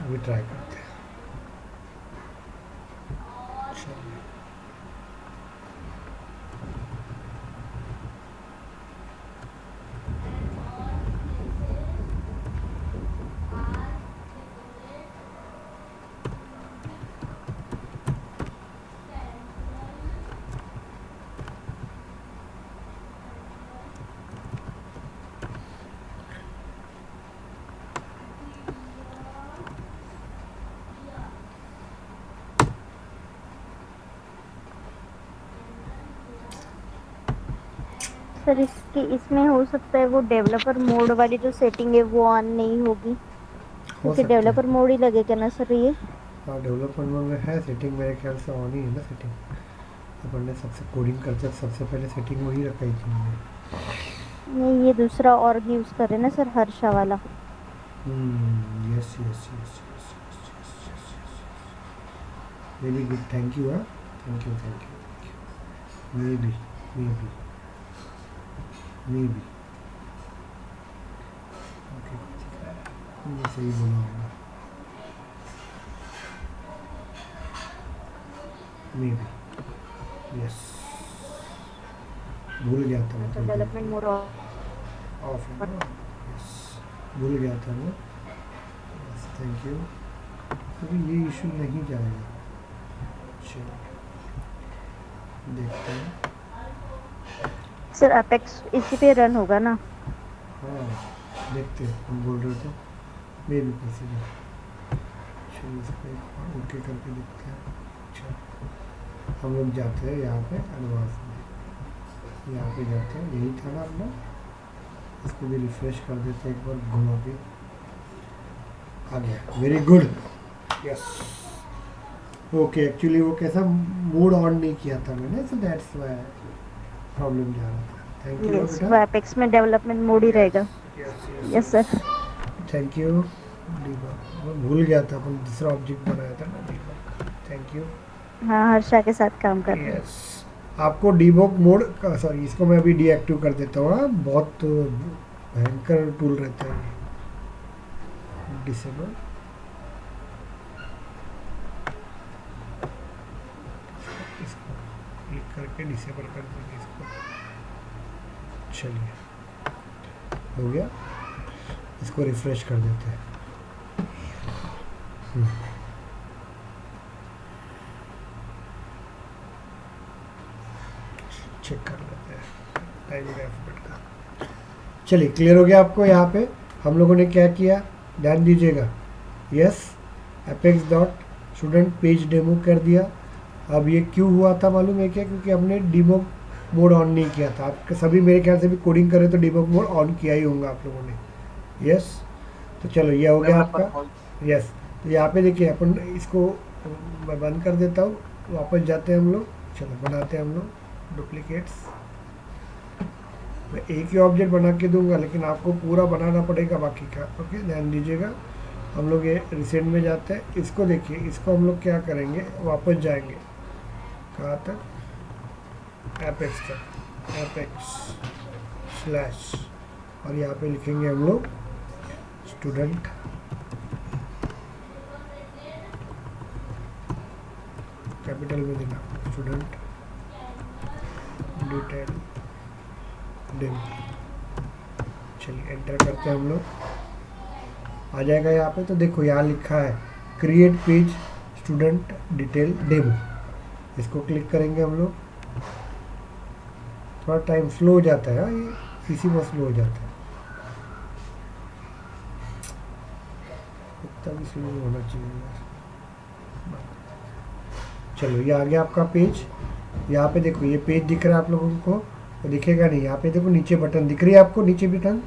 अभी ट्राई करते हैं। चलिए सर इसमें हो सकता है वो डेवलपर मोड वाली जो सेटिंग है वो ऑन नहीं होगी, हो क्योंकि सकता है। डेवलपर मोड ही लगेगा ना सर ये। हाँ डेवलपर मोड में है सेटिंग, मेरे ख्याल से ऑन ही है ना सेटिंग। अपन ने सबसे कोडिंग करते सबसे पहले सेटिंग वही रखाई थी हमने। नहीं, ये दूसरा और यूज कर रहे हैं ना सर, हर्षा वाला। Yes yes yes yes yes, very good, thank you. हाँ thank you thank you. Maybe okay, मैं सही बोला होगा, मे बी, यस। भूल गया था मैं, डेवलपमेंट मोड ऑफ है ना, यस भूल गया था मैं, यस थैंक यू। अभी ये इशू नहीं जाएगा, चलो देखते हैं। सर अपेक्स इसी पे रन होगा ना? हाँ देखते हैं, हम बोल रहे थे मे बी पॉसिबल। चलिए इसको एक बार ओके करके देखते हैं। अच्छा हम लोग जाते हैं यहाँ पे एडवांस में, यहाँ पे जाते हैं, यही था ना अपना, इसको भी रिफ्रेश कर देते हैं एक बार घुमा के। आ गया, very good, yes okay. Actually वो कैसा मोड ऑन नहीं किया था मैंने, सो दैट्स व्हाई प्रॉब्लम जा रहा था। थैंक यू यस, बेटा। एपेक्स में डेवलपमेंट मोड ही रहेगा। Yes sir, thank you. Debug मैं भूल गया था, अपन दूसरा ऑब्जेक्ट बनाया था ना डीबग। Thank you. हाँ हर्षा के साथ काम कर रहे हैं। यस आपको डीबग मोड का, सॉरी इसको मैं अभी डीएक्टिव कर देता हूँ। हाँ बहुत भयंकर टूल रहता है ये। डिसेबल, इसको क्लिक करके डिसेबल कर देंगे इसको। चलिए हो गया, इसको रिफ्रेश कर देते हैं। चेक कर लेते हैं टाइम का। चलिए क्लियर हो गया आपको। यहाँ पे हम लोगों ने क्या किया, ध्यान दीजिएगा। Yes apex dot student page demo कर दिया, अब ये क्यों हुआ था मालूम है क्या? क्योंकि हमने डिबग मोड ऑन नहीं किया था। आप सभी मेरे ख्याल से भी कोडिंग करें तो डिबग मोड ऑन किया ही होगा आप लोगों ने। यस, तो चलो ये हो गया आपका। यस, तो यहाँ पे देखिए अपन इसको मैं बंद कर देता हूँ, वापस जाते हैं हम लोग। चलो बनाते हैं हम लोग डुप्लीकेट्स। मैं एक ही ऑब्जेक्ट बना के दूंगा, लेकिन आपको पूरा बनाना पड़ेगा बाकी का। ओके, ध्यान दीजिएगा। हम लोग ये रिसेंट में जाते हैं। इसको देखिए, इसको हम लोग क्या करेंगे, वापस जाएंगे कहाँ तक, एपेक्स तक, एपेक्स स्लैश, और यहाँ पे लिखेंगे हम लोग स्टूडेंट कैपिटल में देना, स्टूडेंट डिटेल डेमो। चलिए एंटर करते हैं हम लोग, आ जाएगा यहाँ पे। तो देखो यहाँ लिखा है create page student detail demo. इसको क्लिक करेंगे हम लोग। थोड़ा टाइम स्लो हो जाता है, ये पीसी में स्लो हो जाता है, इतना भी स्लो होना चाहिए यार। चलो ये आ गया आपका पेज। यहाँ पे देखो ये पेज दिख रहा है आप लोगों को, तो दिखेगा नहीं। यहाँ पे देखो नीचे बटन दिख रही है आपको, नीचे button,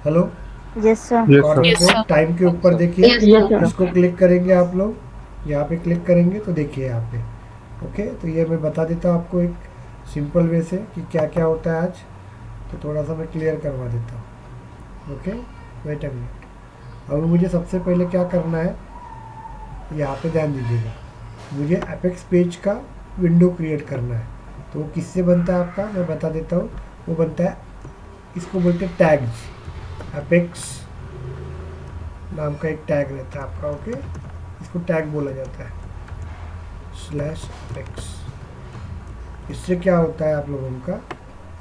hello, yes sir. Corner पे टाइम के ऊपर देखिए, Yes, sir. इसको क्लिक करेंगे आप लोग। यहाँ पे क्लिक करेंगे तो देखिए यहाँ पे। ओके, तो ये मैं बता देता हूँ आपको एक सिंपल वे से कि क्या क्या होता है आज। तो थोड़ा सा मैं क्लियर करवा देता हूँ। Okay, wait a minute. अब मुझे सबसे पहले क्या करना है, यहाँ पे ध्यान दीजिएगा, मुझे एपेक्स पेज का विंडो क्रिएट करना है। तो वो किससे बनता है आपका, मैं बता देता हूँ। वो बनता है, इसको बोलते हैं टैग्स। एपेक्स नाम का एक टैग रहता है आपका। ओके, इसको टैग बोला जाता है, स्लैश एपेक्स। इससे क्या होता है आप लोगों का,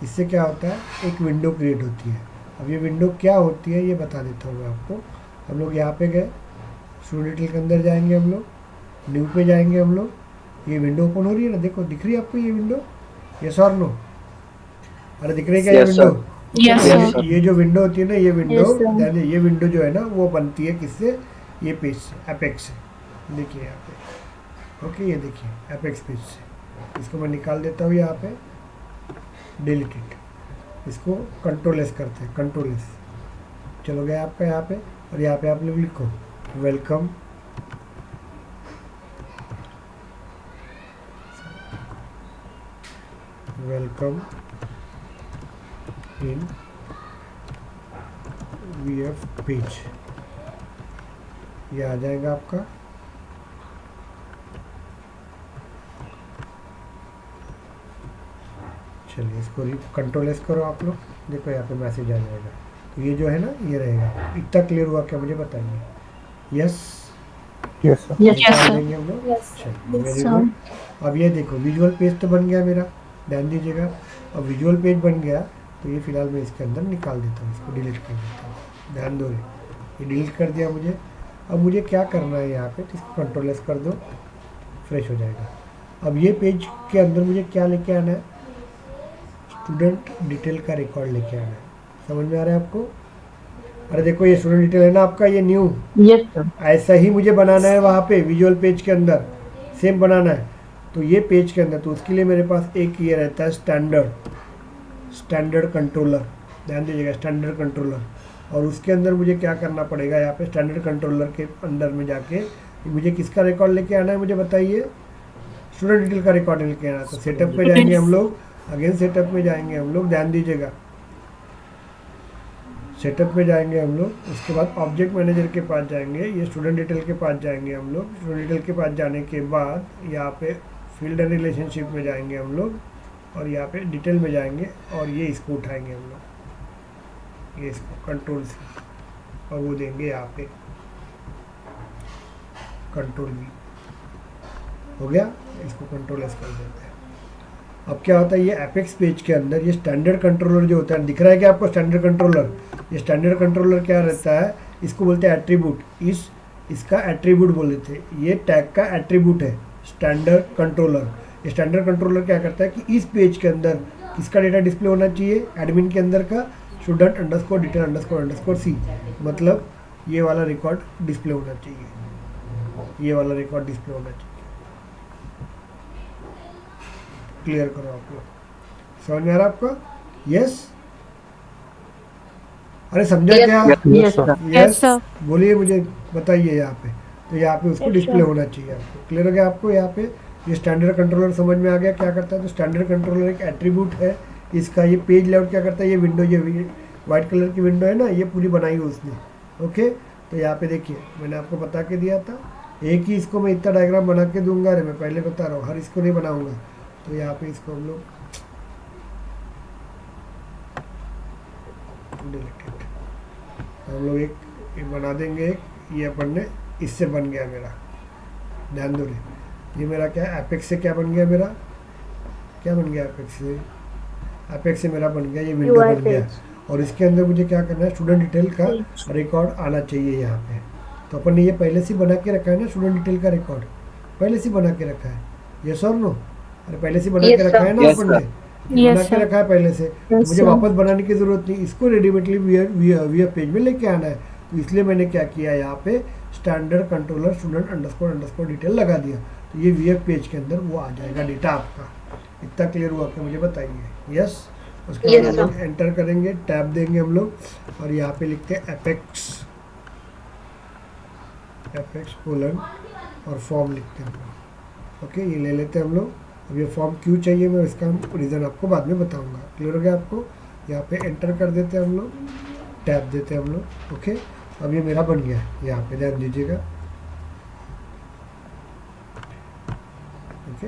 इससे क्या होता है, एक विंडो क्रिएट होती है। अब ये विंडो क्या होती है ये बता देता हूँ मैं आपको। हम लोग यहाँ पे गए, स्टूडेंट डिटेल के अंदर जाएंगे हम लोग, न्यू पे जाएंगे हम लोग। ये विंडो ओपन हो रही है ना, देखो दिख रही है आपको ये विंडो, यस और नो? अरे दिख रही है क्या ये विंडो? ये जो विंडो होती है ना, ये विंडो, ये विंडो जो है ना वो बनती है किससे, ये पेज से, एपेक्स से। देखिए यहाँ पे। ओके, ये देखिए एपेक्स पेज से। इसको मैं निकाल देता हूँ यहाँ पे, डिलीट इट। इसको कंट्रोल एस करते हैं, कंट्रोल एस। चलो गया आपका यहाँ पे, और यहाँ पे आप लोग लिखो welcome welcome in VF page. ये आ जाएगा आपका। चलिए इसको कंट्रोल एस करो आप लोग, देखो यहाँ पे मैसेज आ जाएगा। तो ये जो है ना, ये रहेगा। इतना क्लियर हुआ क्या मुझे बताइए? Yes, Yes, sir. देंगे हम लोग। चलिए वेरी गुड। अब ये देखो विजुअल पेज तो बन गया मेरा, ध्यान दीजिएगा। अब विजुअल पेज बन गया, तो ये फिलहाल मैं इसके अंदर निकाल देता हूँ, इसको डिलीट कर देता हूँ। ध्यान दो रे, ये डिलीट कर दिया मुझे। अब मुझे क्या करना है यहाँ पे, तो इसको कंट्रोल एस कर दो, फ्रेश हो जाएगा। अब ये पेज के अंदर मुझे क्या लेके आना है, स्टूडेंट डिटेल का रिकॉर्ड लेके आना है। समझ में आ रहा है आपको? अरे देखो ये स्टूडेंट डिटेल है ना आपका, ये न्यू, Yes, sir. ऐसा ही मुझे बनाना है वहाँ पे विजुअल पेज के अंदर, सेम बनाना है। तो ये पेज के अंदर, तो उसके लिए मेरे पास एक ये रहता है स्टैंडर्ड कंट्रोलर। ध्यान दीजिएगा, स्टैंडर्ड कंट्रोलर। और उसके अंदर मुझे क्या करना पड़ेगा, यहाँ पे स्टैंडर्ड कंट्रोलर के अंदर में जाके मुझे किसका रिकॉर्ड लेके आना है, मुझे बताइए? स्टूडेंट डिटेल का रिकॉर्ड लेके आना है। तो सेटअप पे जाएंगे हम लोग, अगेन सेटअप में जाएंगे हम लोग, ध्यान दीजिएगा, सेटअप में जाएंगे हम लोग। उसके बाद ऑब्जेक्ट मैनेजर के पास जाएंगे, ये स्टूडेंट डिटेल के पास जाएंगे हम लोग। स्टूडेंट डिटेल के पास जाने के बाद यहाँ पे फील्ड एंड रिलेशनशिप में जाएंगे हम लोग, और यहाँ पे डिटेल में जाएंगे, और ये इसको उठाएंगे हम लोग, ये इसको कंट्रोल से, और वो देंगे यहाँ पे कंट्रोल V। हो गया, इसको कंट्रोल एस कर देते हैं। अब क्या होता है, ये एपेक्स पेज के अंदर ये स्टैंडर्ड कंट्रोलर जो होता है, दिख रहा है क्या आपको स्टैंडर्ड कंट्रोलर? ये स्टैंडर्ड कंट्रोलर क्या रहता है, इसको बोलते हैं एट्रीब्यूट। इसका एट्रीब्यूट बोल देते हैं, ये टैग का एट्रीब्यूट है स्टैंडर्ड कंट्रोलर। ये स्टैंडर्ड कंट्रोलर क्या करता है कि इस पेज के अंदर किसका डेटा डिस्प्ले होना चाहिए, एडमिन के अंदर का student underscore detail underscore C, मतलब ये वाला रिकॉर्ड डिस्प्ले होना चाहिए, ये वाला रिकॉर्ड डिस्प्ले होना चाहिए। क्लियर करो आप लोग। समझ में आ रहा है आपको? यस, अरे समझा क्या? Yes, sir. यस बोलिए, मुझे बताइए यहाँ पे। तो यहाँ पे उसको Yes, डिस्प्ले sir. होना चाहिए आपको। क्लियर हो गया आपको? यहाँ पे ये स्टैंडर्ड कंट्रोलर समझ में आ गया क्या करता है? तो स्टैंडर्ड कंट्रोलर एक एट्रीब्यूट है इसका। ये पेज लेआउट क्या करता है? ये विंडो, ये वाइट कलर की विंडो है ना, ये पूरी बनाई है उसने। ओके, तो यहाँ पे देखिए मैंने आपको बता के दिया था, एक ही इसको मैं इतना डायग्राम बना के दूंगा। अरे मैं पहले बता रहा हूँ, हर इसको नहीं बनाऊंगा। तो यहाँ पे इसको हम लोग डिलीटेड, हम लोग एक बना देंगे। एक ये अपन ने इससे बन गया मेरा, ध्यान दो रे, ये मेरा क्या है? एपेक्स से क्या बन गया मेरा? क्या बन गया एपेक्स से? एपेक्स से मेरा बन गया ये विंडो UI बन गया। पेज। और इसके अंदर मुझे क्या करना है? स्टूडेंट डिटेल का रिकॉर्ड आना चाहिए यहाँ पे। तो अपन ने ये पहले से बना के रखा है ना, स्टूडेंट डिटेल का रिकॉर्ड पहले से बना के रखा है। यस और नो? अरे पहले से बना के रखा है ना अपन ने, बना के रखा है पहले से। मुझे वापस बनाने की जरूरत नहीं, इसको रेडीमेडली वी पेज में लेके आना है। तो इसलिए मैंने क्या किया, यहाँ पे standard controller student underscore detail लगा दिया। तो ये वी पेज के अंदर वो आ जाएगा डेटा आपका। इतना क्लियर हुआ क्या? मुझे बताइए। यस, उसके बाद हम लोग एंटर करेंगे, टैब देंगे हम लोग, और यहाँ पे लिखते हैं एपेक्स कोलन और फॉर्म लिखते हैं हम लोग। ओके, ये ले लेते हैं हम लोग। अब ये फॉर्म क्यों चाहिए मैं इसका रीज़न आपको बाद में बताऊंगा। क्लियर हो गया आपको? यहाँ पे एंटर कर देते हैं हम लोग, टैब देते हैं हम लोग। ओके, अब ये मेरा बन गया है, यहाँ पे ध्यान दीजिएगा। ओके,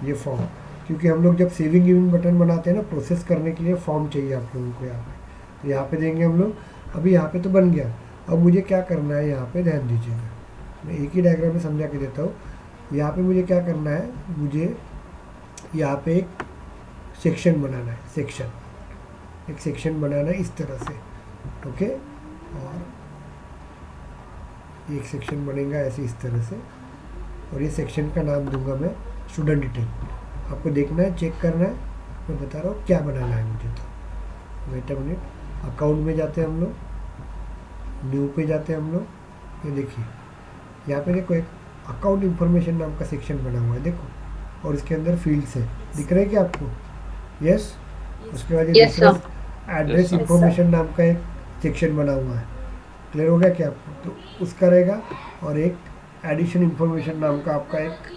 ये फॉर्म, क्योंकि हम लोग जब सेविंग गिविंग बटन बनाते हैं ना, प्रोसेस करने के लिए फॉर्म चाहिए आप लोगों को यहाँ पे। तो यहाँ पे देंगे हम लोग। अभी यहाँ पे तो बन गया, अब मुझे क्या करना है यहाँ पे, ध्यान दीजिएगा। मैं एक ही डायग्राम में समझा के देता हूँ। यहाँ पे मुझे क्या करना है, मुझे यहाँ पे एक सेक्शन बनाना है, एक सेक्शन बनाना है इस तरह से। ओके, और एक सेक्शन बनेगा ऐसे इस तरह से, और ये सेक्शन का नाम दूंगा मैं स्टूडेंट डिटेल। आपको देखना है, चेक करना है, मैं बता रहा हूँ क्या बनाना है मुझे। तो वेट अ मिनट, अकाउंट में जाते हैं हम लोग, न्यू पे जाते हैं हम लोग। ये देखिए यहाँ पे देखो, एक अकाउंट इंफॉर्मेशन नाम का सेक्शन बना हुआ है, देखो, और इसके अंदर फील्ड्स है, दिख रहे हैं क्या आपको? यस। उसके बाद ये दूसरा एड्रेस इंफॉर्मेशन नाम का एक सेक्शन बना हुआ है। क्लियर हो गया क्या आपको? तो उसका रहेगा, और एक एडिशन इंफॉर्मेशन नाम का आपका एक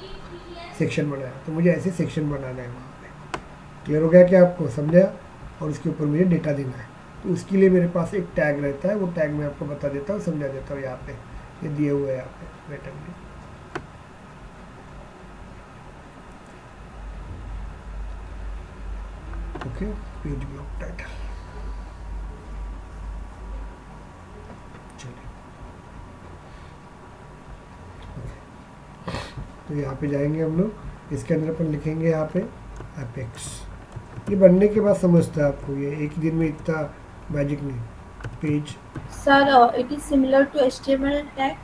सेक्शन बनाया। तो मुझे ऐसे सेक्शन बनाना है वहाँ पे। क्लियर हो गया क्या आपको? समझा? और उसके ऊपर मुझे डेटा देना है। तो उसके लिए मेरे पास एक टैग रहता है, वो टैग मैं आपको बता देता हूँ, समझा देता हूँ। यहाँ पे ये दिए हुए हैं, यहाँ पे wait a minute. Okay, page block title, चलिए। तो यहाँ पे जाएंगे हम लोग, इसके अंदर अपन लिखेंगे यहाँ पे एपेक्स। ये बनने के बाद समझता है आपको, ये एक ही दिन में इतना मैजिक नहीं। Page sir, it is similar to HTML tag?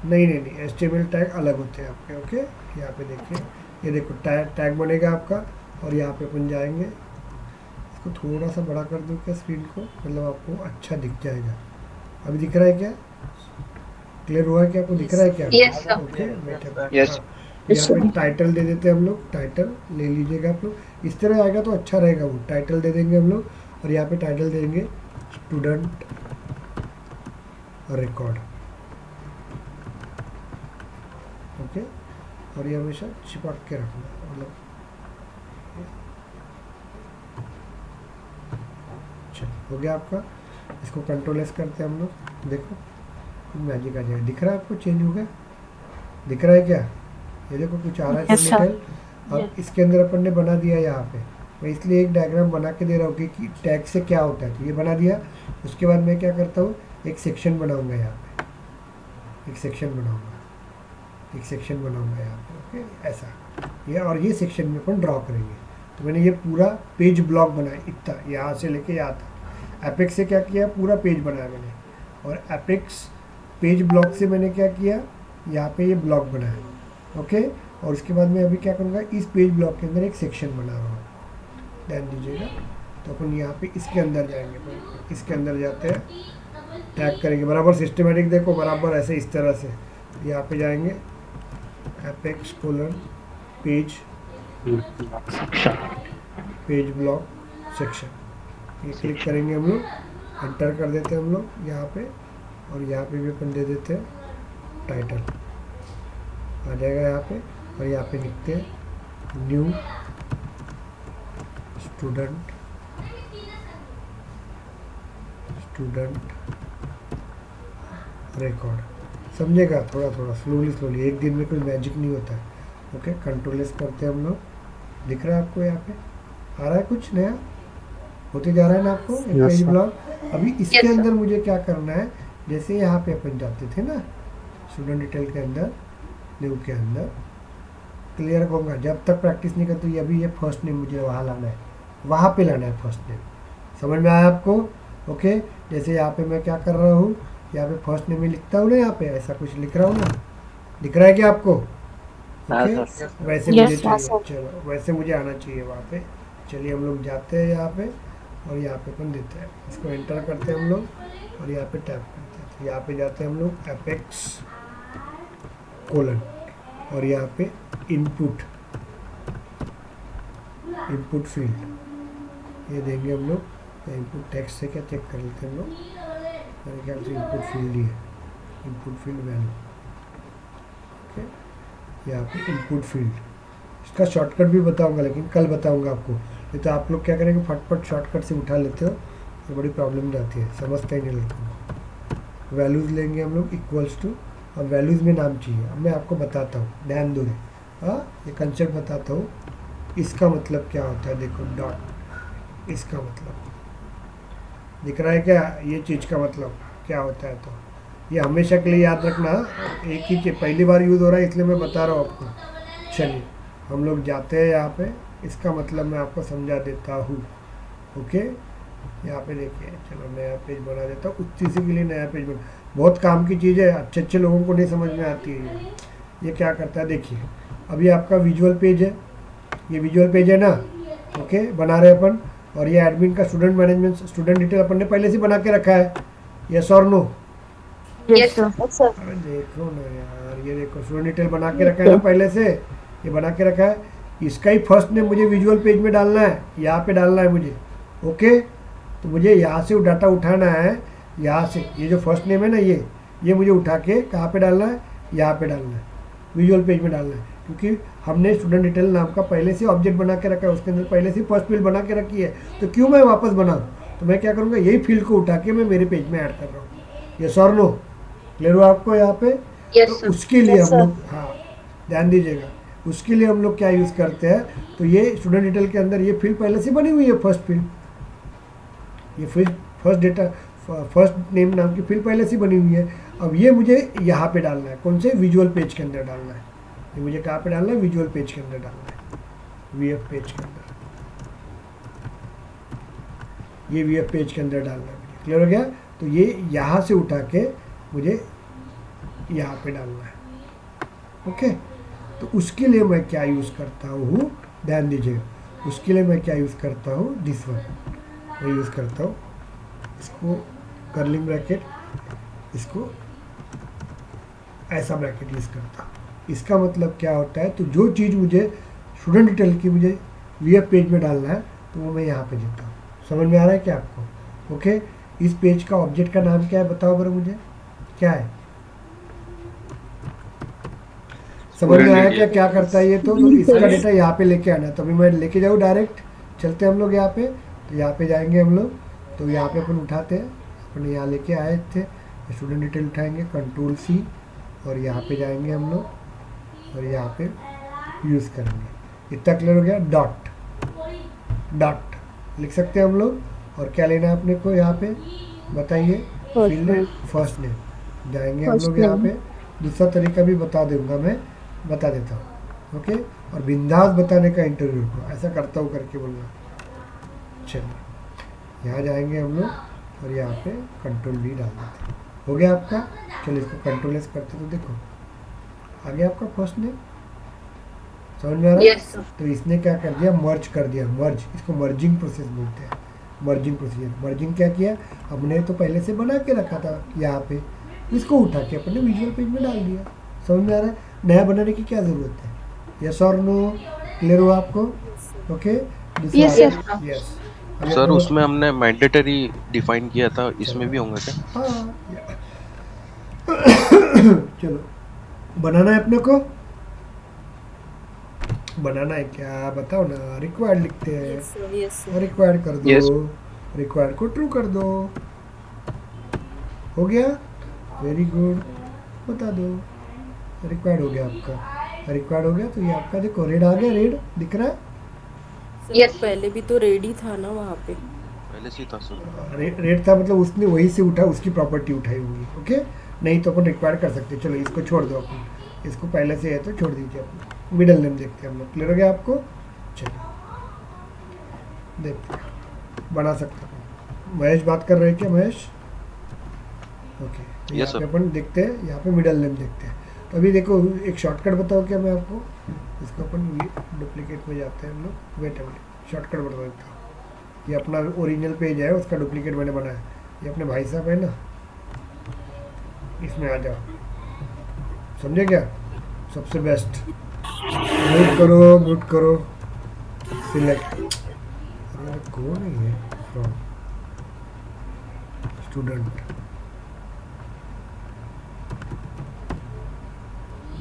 नहीं, HTML टैग अलग होते हैं आपके। ओके, यहाँ पे देखिए, ये देखो टैग बनेगा आपका, और यहाँ पे अपन जाएंगे। इसको थोड़ा सा बड़ा कर दूँ क्या स्क्रीन को, मतलब आपको अच्छा दिख जाएगा। अभी दिख रहा है क्या? क्लियर हुआ है क्या? आपको दिख रहा है क्या? Yes, sir. Okay, Yes. यहाँ पे टाइटल दे देते हैं हम लोग, टाइटल ले लीजिएगा आप लोग। इस तरह आएगा तो अच्छा रहेगा, वो टाइटल दे देंगे हम लोग, और यहाँ पे टाइटल देंगे स्टूडेंट रिकॉर्ड। ओके, और ये हमेशा चिपक के रखना, मतलब चलो हो गया आपका। इसको कंट्रोल एस करते हैं हम लोग, देखो मैजिक आ जाएगा। दिख रहा है आपको? चेंज हो गया, दिख रहा है क्या? ये देखो कुछ आ रहा है Yes, sir. डिटेल। अब इसके अंदर अपन ने बना दिया यहाँ पे, मैं इसलिए एक डायग्राम बना के दे रहा हूँ कि टैग से क्या होता है। तो ये बना दिया, उसके बाद मैं क्या करता हूँ, एक सेक्शन बनाऊंगा यहाँ पे, एक सेक्शन बनाऊंगा यहाँ पे। ओके, ऐसा ये, और ये सेक्शन में अपन ड्रॉ करेंगे। तो मैंने ये पूरा पेज ब्लॉक बनाया, इतना यहाँ से लेके यहाँ तक। एपेक्स से क्या किया, पूरा पेज बनाया मैंने, और एपेक्स पेज ब्लॉक से मैंने क्या किया, यहाँ पे ये ब्लॉक बनाया। ओके, और उसके बाद मैं अभी क्या करूँगा, इस पेज ब्लॉक के अंदर एक सेक्शन बना रहा हूँ, ध्यान दीजिएगा। तो अपन यहाँ पे इसके अंदर जाएंगे, इसके अंदर जाते हैं, टैग करेंगे बराबर सिस्टमेटिक, देखो बराबर ऐसे इस तरह से। यहाँ पे जाएंगे, apex colon page section page block section, ये क्लिक करेंगे हम लोग, एंटर कर देते हैं हम लोग यहाँ पे, और यहाँ पे भी अपन दे देते हैं टाइटल, आ जाएगा यहाँ पे, और यहाँ पे लिखते हैं न्यू स्टूडेंट रिकॉर्ड। समझेगा, थोड़ा थोड़ा स्लोली, एक दिन में कोई मैजिक नहीं होता है। ओके, कंट्रोल एस करते हैं हम लोग, दिख रहा है आपको यहाँ पे, आ रहा है कुछ नया होते जा रहा है ना आपको पेज ब्लॉक। अभी इसके अंदर मुझे क्या करना है, जैसे यहाँ पे अपन जाते थे ना स्टूडेंट डिटेल के अंदर, न्यू के अंदर, क्लियर कहूँगा जब तक प्रैक्टिस नहीं करते, अभी ये फर्स्ट नेम मुझे वहाँ लाना है, वहाँ पे लाना है फर्स्ट नेम। समझ में आया आपको? ओके, जैसे यहाँ पे मैं क्या कर रहा हूँ, यहाँ पे फर्स्ट नेम में लिखता हूँ ना, यहाँ पे ऐसा कुछ लिख रहा हूँ ना, दिख रहा है क्या आपको? ओके, वैसे मुझे चाहिए, चलो वैसे मुझे आना चाहिए वहाँ पे। चलिए हम लोग जाते हैं यहाँ पे, और यहाँ पे अपन देते हैं, इसको एंटर करते हैं हम लोग, और यहाँ पे टैप करते हैं, तो यहाँ पे जाते हैं हम लोग एपेक्स कोलन, और यहाँ पे इनपुट फील्ड ये देंगे हम लोग। इनपुट टेक्स्ट से क्या चेक कर लेते हैं हम लोग, मेरे ख्याल से इनपुट फील्ड ही है, इनपुट फील्ड वैल्यू। ओके, यहाँ पे इनपुट फील्ड, इसका शॉर्टकट भी बताऊंगा, लेकिन कल बताऊंगा आपको। नहीं तो आप लोग क्या करेंगे, फटफट शॉर्टकट से उठा लेते हो तो बड़ी प्रॉब्लम जाती है, समझते ही नहीं लगता। वैल्यूज़ लेंगे हम लोग इक्वल्स टू, अब वैल्यूज़ में नाम चाहिए। अब मैं आपको बताता हूँ, ध्यान दो, हाँ ये कंसेप्ट बताता हूँ, इसका मतलब क्या होता है। देखो डॉट, इसका मतलब दिख रहा है क्या, ये चीज़ का मतलब क्या होता है। तो ये हमेशा के लिए याद रखना, एक ही चीज़ पहली बार यूज़ हो रहा है इसलिए मैं बता रहा हूँ आपको। चलिए हम लोग जाते हैं यहाँ पे, इसका मतलब मैं आपको समझा देता हूँ। ओके, यहाँ पे देखिए, चलो नया पेज बना देता हूँ, उसी के लिए नया पेज बना, बहुत काम की चीज़ है, अच्छे अच्छे लोगों को नहीं समझ में आती है। ये क्या करता है, देखिए अभी आपका विजुअल पेज है, ये विजुअल पेज है ना, ओके बना रहे अपन, और ये एडमिन का स्टूडेंट मैनेजमेंट स्टूडेंट डिटेल अपन ने पहले से बना के रखा है, यस और नो? Yes sir. अरे देखो ना यार, ये देखो स्टूडेंट डिटेल बना के रखा है ना पहले से, ये बना के रखा है, इसका ही फर्स्ट नेम मुझे विजुअल पेज में डालना है, यहाँ पे डालना है मुझे। ओके, तो मुझे यहाँ से डाटा उठाना है, यहाँ से ये जो फर्स्ट नेम है ना, ये मुझे उठा के कहाँ पे डालना है, यहाँ पे डालना है, विजुअल पेज में डालना है, क्योंकि हमने स्टूडेंट डिटेल नाम का पहले से ऑब्जेक्ट बना के रखा है, उसके अंदर पहले से फर्स्ट फील्ड बना के रखी है, तो क्यों मैं वापस बनाऊँ। तो मैं क्या करूँगा, यही फील्ड को उठा के मैं मेरे पेज में ऐड कर रहा हूँ। यस और नो, क्लियर हो आपको यहाँ पे? तो उसके लिए हम लोग, हाँ ध्यान दीजिएगा, उसके लिए हम लोग क्या यूज़ करते हैं, तो ये स्टूडेंट डिटेल के अंदर ये फील्ड पहले से बनी हुई है, फर्स्ट फील्ड, ये फर्स्ट नेम नाम की फील्ड पहले से बनी हुई है। अब ये मुझे यहाँ पे डालना है, कौन से, विजुअल पेज के अंदर डालना है, ये मुझे कहाँ पे डालना है, विजुअल पेज के अंदर डालना है, वीएफ पेज के अंदर, ये वीएफ पेज के अंदर डालना है। क्लियर हो गया? तो ये यहाँ से उठा के मुझे यहाँ पे डालना है। ओके, तो उसके लिए मैं क्या यूज़ करता हूँ, ध्यान दीजिएगा, उसके लिए मैं क्या यूज़ करता हूँ, दिस वन मैं यूज़ करता हूँ, इसको कर्लिंग ब्रैकेट, इसको ऐसा ब्रैकेट यूज़ करता हूँ। इसका मतलब क्या होता है, तो जो चीज़ मुझे स्टूडेंट डिटेल की मुझे वीएफ पेज में डालना है, तो वो मैं यहाँ पे देता हूँ। समझ में आ रहा है क्या आपको? ओके, इस पेज का ऑब्जेक्ट का नाम क्या है, बताओ बड़ा मुझे, क्या है, समझ में आया क्या, क्या करता है ये? तो इसका डेटा यहाँ पे लेके आना है, तो अभी मैं लेके जाऊँ डायरेक्ट, चलते हम लोग यहाँ पे, तो यहाँ पे जाएंगे हम लोग, तो यहाँ पे अपन उठाते हैं, अपन यहाँ लेके आए थे, स्टूडेंट डिटेल उठाएंगे, कंट्रोल सी, और यहाँ पे जाएंगे हम लोग, और यहाँ पे यूज़ करेंगे। इतना क्लियर हो गया? डॉट लिख सकते हैं हम लोग, और क्या लेना है अपने को यहाँ पे बताइए, फील्ड फर्स्ट नेम, जाएंगे हम लोग यहाँ पे। दूसरा तरीका भी बता दूंगा, मैं बता देता हूँ। ओके, और बिंदास बताने का इंटरव्यू को, ऐसा करता हूँ करके बोलना। चलिए यहाँ जाएंगे हम लोग, और यहाँ पे कंट्रोल वी डाल देते हैं, हो गया आपका। चलिए इसको कंट्रोल एस करते तो देखो आ गया आपका फर्स्ट नेम, समझ में आ रहा है? तो इसने क्या कर दिया, मर्ज कर दिया, मर्ज, इसको मर्जिंग प्रोसेस बोलते हैं, मर्जिंग प्रोसीजर। मर्जिंग क्या किया, हमने तो पहले से बना के रखा था यहाँ पे, इसको उठा के अपने विजुअल पेज में डाल दिया। समझ में आ रहा है? नया बनाने की क्या ज़रूरत है? यस और नो, क्लियर हो आपको? ओके, दूसरा Yes, sir. यस सर उसमें हमने मैंडेटरी डिफाइन किया था, इसमें भी होंगे क्या? हाँ चलो बनाना है अपने को, बनाना है क्या बताओ ना। रिक्वायर्ड लिखते हैं, रिक्वायर्ड कर दो, रिक्वायर्ड को ट्रू कर दो, हो गया, वेरी गुड, बता दो रिक्वायर्ड हो गया आपका, रिक्वायर्ड हो गया। तो ये आपका देखो रेड आ गया, रेड दिख रहा है। यस पहले भी तो रेडी था ना वहाँ पे, पहले से ही था सर। रेड था मतलब उसने वही से उठा, उसकी प्रॉपर्टी उठाई होगी। ओके, नहीं तो अपन रिक्वायर्ड कर सकते। चलो इसको छोड़ दो, अपन इसको पहले से है तो छोड़ दीजिए। अपन मिडिल नेम देखते हैं हम लोग, क्लियर हो गया आपको। चलिए देखते हैं, बना सकते हैं। महेश बात कर रहे हैं क्या महेश? ओके, तो Yes, यहाँ पे sir. अपन देखते हैं, यहाँ पे मिडिल नेम देखते हैं। तो अभी देखो एक शॉर्टकट बताओ क्या मैं आपको, इसको अपन डुप्लीकेट में जाते हैं हम लोग। वेट शॉर्टकट बता देता हूँ। ये अपना ओरिजिनल पेज है, उसका डुप्लीकेट मैंने बनाया। ये अपने भाई साहब है ना, इसमें आ जाओ, समझे क्या? सबसे बेस्ट म्यूट करो सिलेक्ट। अरे कौन है ये? फ्रॉम स्टूडेंट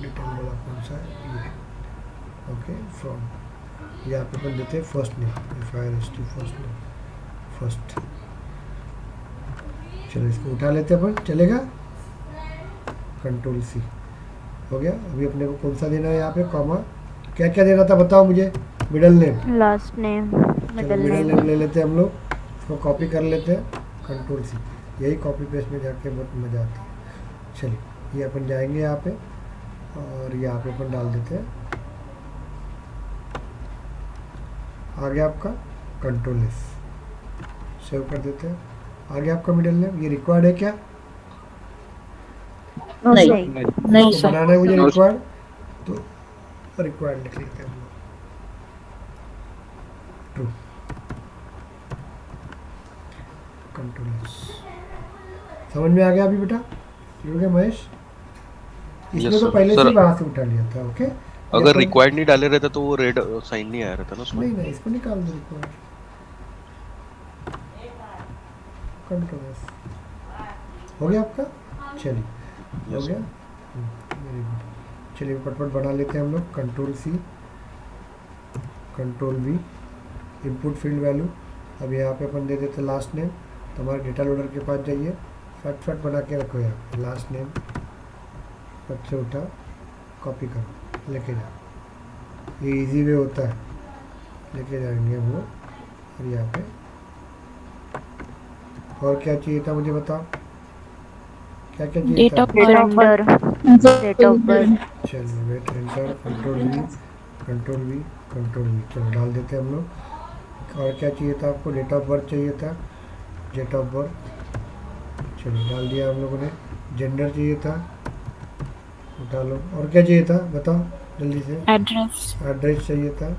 डिटेल वाला कौन सा है ये? ओके, फ्रॉम यहाँ पे अपन देते हैं first name, FIRST first name, first. चलो इसको उठा लेते हैं अपन, चलेगा? कंट्रोल C हो गया। अभी अपने को कौन सा देना है यहाँ पे, कॉमा क्या क्या देना था बताओ मुझे? Middle name, last name, middle middle name. Name ले लेते हैं हम लोग, इसको कॉपी कर लेते हैं, कंट्रोल C। यही कॉपी पेस्ट में जाके बहुत मज़ा आती है। चलिए ये अपन जाएंगे यहाँ पे और यहाँ पे अपन डाल देते हैं, आ गया आपका कंट्रोल S, सेव कर देते हैं। आ गया आपका मिडिल नेम। ये रिक्वायर्ड है क्या? नहीं नहीं तो सर। बनाना है मुझे रिक्वायर्ड, तो रिक्वायर्ड लिख लेते हैं हम लोग, ट्रू, कंट्रोल S। समझ में आ गया अभी बेटा? ठीक हो गया महेश? इसमें Yes, तो sir. पहले से Sir, ही वहाँ से उठा लिया था। ओके, अगर रिक्वायर्ड नहीं डाले रहते तो वो रेड साइन नहीं आया रहता ना उसमें। नहीं नहीं, इसको निकाल दो रिक्वायर्ड, कंट्रोल S हो गया आपका। चलिए हो Yes, गया, वेरी गुड। चलिए फटफट बना लेते हैं हम लोग, control C, control V, input field value. अब यहाँ पे अपन दे देते लास्ट नेम। तो हमारे डेटा लोडर के पास जाइए, फट फट बना के रखो यहाँ पे लास्ट नेम, फट से उठा, कॉपी करो, लेके जाओ। ये इजी वे होता है, लेके जाएंगे हम लोग। और यहाँ पे और क्या चाहिए था मुझे बताओ, क्या क्या चाहिए डेट था? Of birth. Date of birth. चलिए wait, enter, control V, control V, control V। चलो डाल देते हैं हम लोग। और क्या चाहिए था आपको? डेट ऑफ बर्थ चाहिए था, डेट ऑफ बर्थ। चलिए डाल दिया हम लोगों ने। जेंडर चाहिए था, उठा लो। और क्या चाहिए था बताओ जल्दी से? एड्रेस। एड्रेस चाहिए था,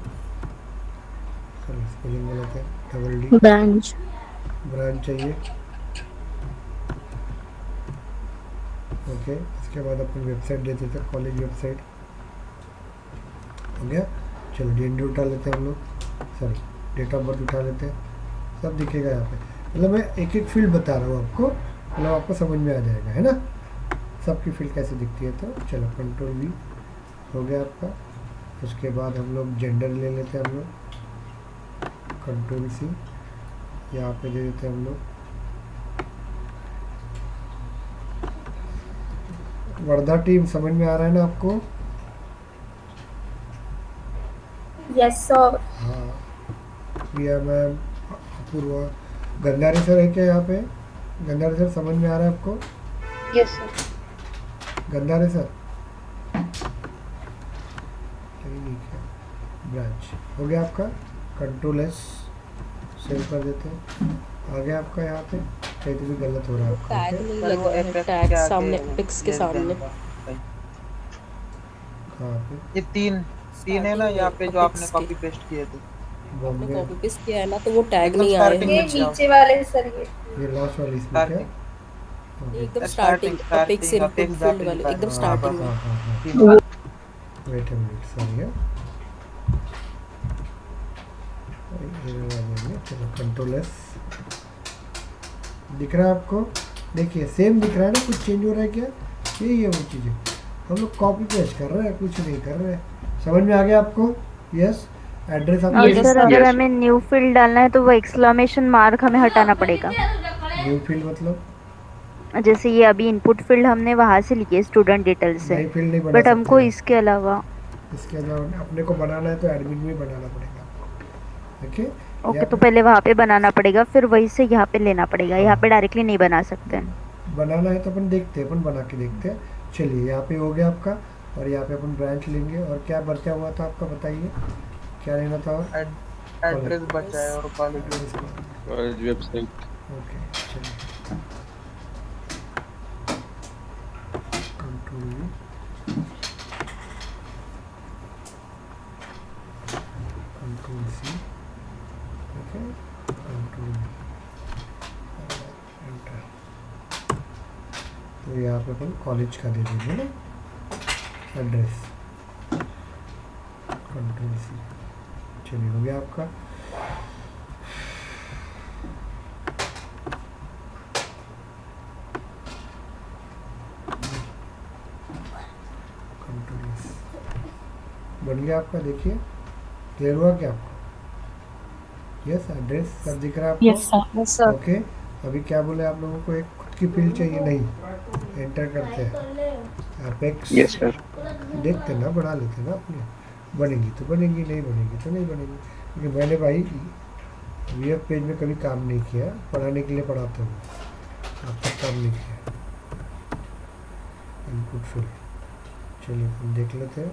चलो स्पेलिंग गलत है, डबल D। ब्रांच। ब्रांच चाहिए, ओके। इसके बाद अपन वेबसाइट देते थे, कॉलेज वेबसाइट, हो गया। चलो DND उठा लेते हैं हम लोग, सॉरी डेट ऑफ बर्थ उठा लेते हैं, सब दिखेगा यहाँ पे। मतलब मैं एक एक फील्ड बता रहा हूँ आपको, मतलब आपको समझ में आ जाएगा, है ना, सबकी फील्ड कैसे दिखती है। तो चलो कंट्रोल V हो गया आपका। उसके बाद हम लोग जेंडर ले लेते हैं हम लोग, कंट्रोल C, यहाँ पे दे देते हैं हम लोग वर्धा टीम। समझ में आ रहा है ना आपको? Yes sir. हाँ, प्रिया मैम, अपूर्वा, गंधारी सर है क्या यहाँ पे? गंधारी सर समझ में आ रहा है आपको? Yes sir. Gandhari sir branch हो गया आपका, कंट्रोल S, सेव कर देते हैं। आ गया आपका यहाँ पे, कहीं तो भी गलत हो रहा है आपका, टैग okay? नहीं लगा है, टैग सामने टेक्स्ट के सामने। कहाँ पे? ये तीन है ना यहाँ पे जो आपने कॉपी पेस्ट किए थे, आपने बॉम्बे, कॉपी पेस्ट किया है ना, तो वो टैग एकदम नहीं आए starting हैं। ये में जाओ। नीचे वाले सर ये लास्ट वाली इसमें क्या? Starting। एकदम Starting, starting apex input Apex field वाले, Apex, एकदम हाँ, स्टार्टिंग में। वेट अ मिनट, सॉरी है, चलो कंट्रोल एस, दिख रहा है आपको? देखिए सेम दिख रहा है ना, कुछ चेंज हो रहा है क्या? यही है वो चीज़ें, हम लोग कॉपी पेस्ट कर रहे हैं, कुछ नहीं कर रहे हैं। समझ में आ गया आपको? यस। एड्रेस आपको और सर अगर हमें न्यू फील्ड डालना है तो वो एक्सक्लेमेशन मार्क हमें हटाना पड़ेगा। न्यू फील्ड मतलब जैसे ये अभी इनपुट फील्ड हमने वहाँ से ली है स्टूडेंट डिटेल से, नई फील्ड नहीं बना बट हमको सकते। इसके अलावा अपने को बनाना है तो एडमिन में बनाना पड़ेगा आपको। ओके, तो पहले वहाँ पे बनाना पड़ेगा, फिर वहीं से यहाँ पे लेना पड़ेगा। यहाँ पे डायरेक्टली नहीं बना सकते। बनाना है तो अपन देखते हैं, अपन बना के देखते हैं। चलिए यहाँ पे हो गया आपका, और यहाँ पे अपन ब्रांच लेंगे। और क्या बचा हुआ था आपका, बताइए क्या लेना था? एड्रेस बचा है और कॉलेज वेबसाइट। ओके चलिए, control control C, okay control enter. तो यहाँ पे अपन कॉलेज का दे देंगे ना एड्रेस, कंट्रोल सी। चलिए हो गया आपका। कंट्रोल सी बन गया आपका। देखिए क्लियर हुआ क्या आपको? यस, एड्रेस सब दिख रहा है आपको? Yes sir. ओके, अभी क्या बोले आप लोगों को? एक खुद की फील्ड चाहिए? नहीं, एंटर करते हैं एपेक्स। Yes sir. देखते ना, बढ़ा लेते ना अपने, बनेगी तो बनेगी, नहीं बनेगी तो नहीं बनेगी। क्योंकि मैंने भाई वीएफ पेज में कभी काम नहीं किया, पढ़ाने के लिए पढ़ाता हूँ, अब तक काम नहीं किया। इनपुट फील्ड, चलिए हम देख लेते हैं,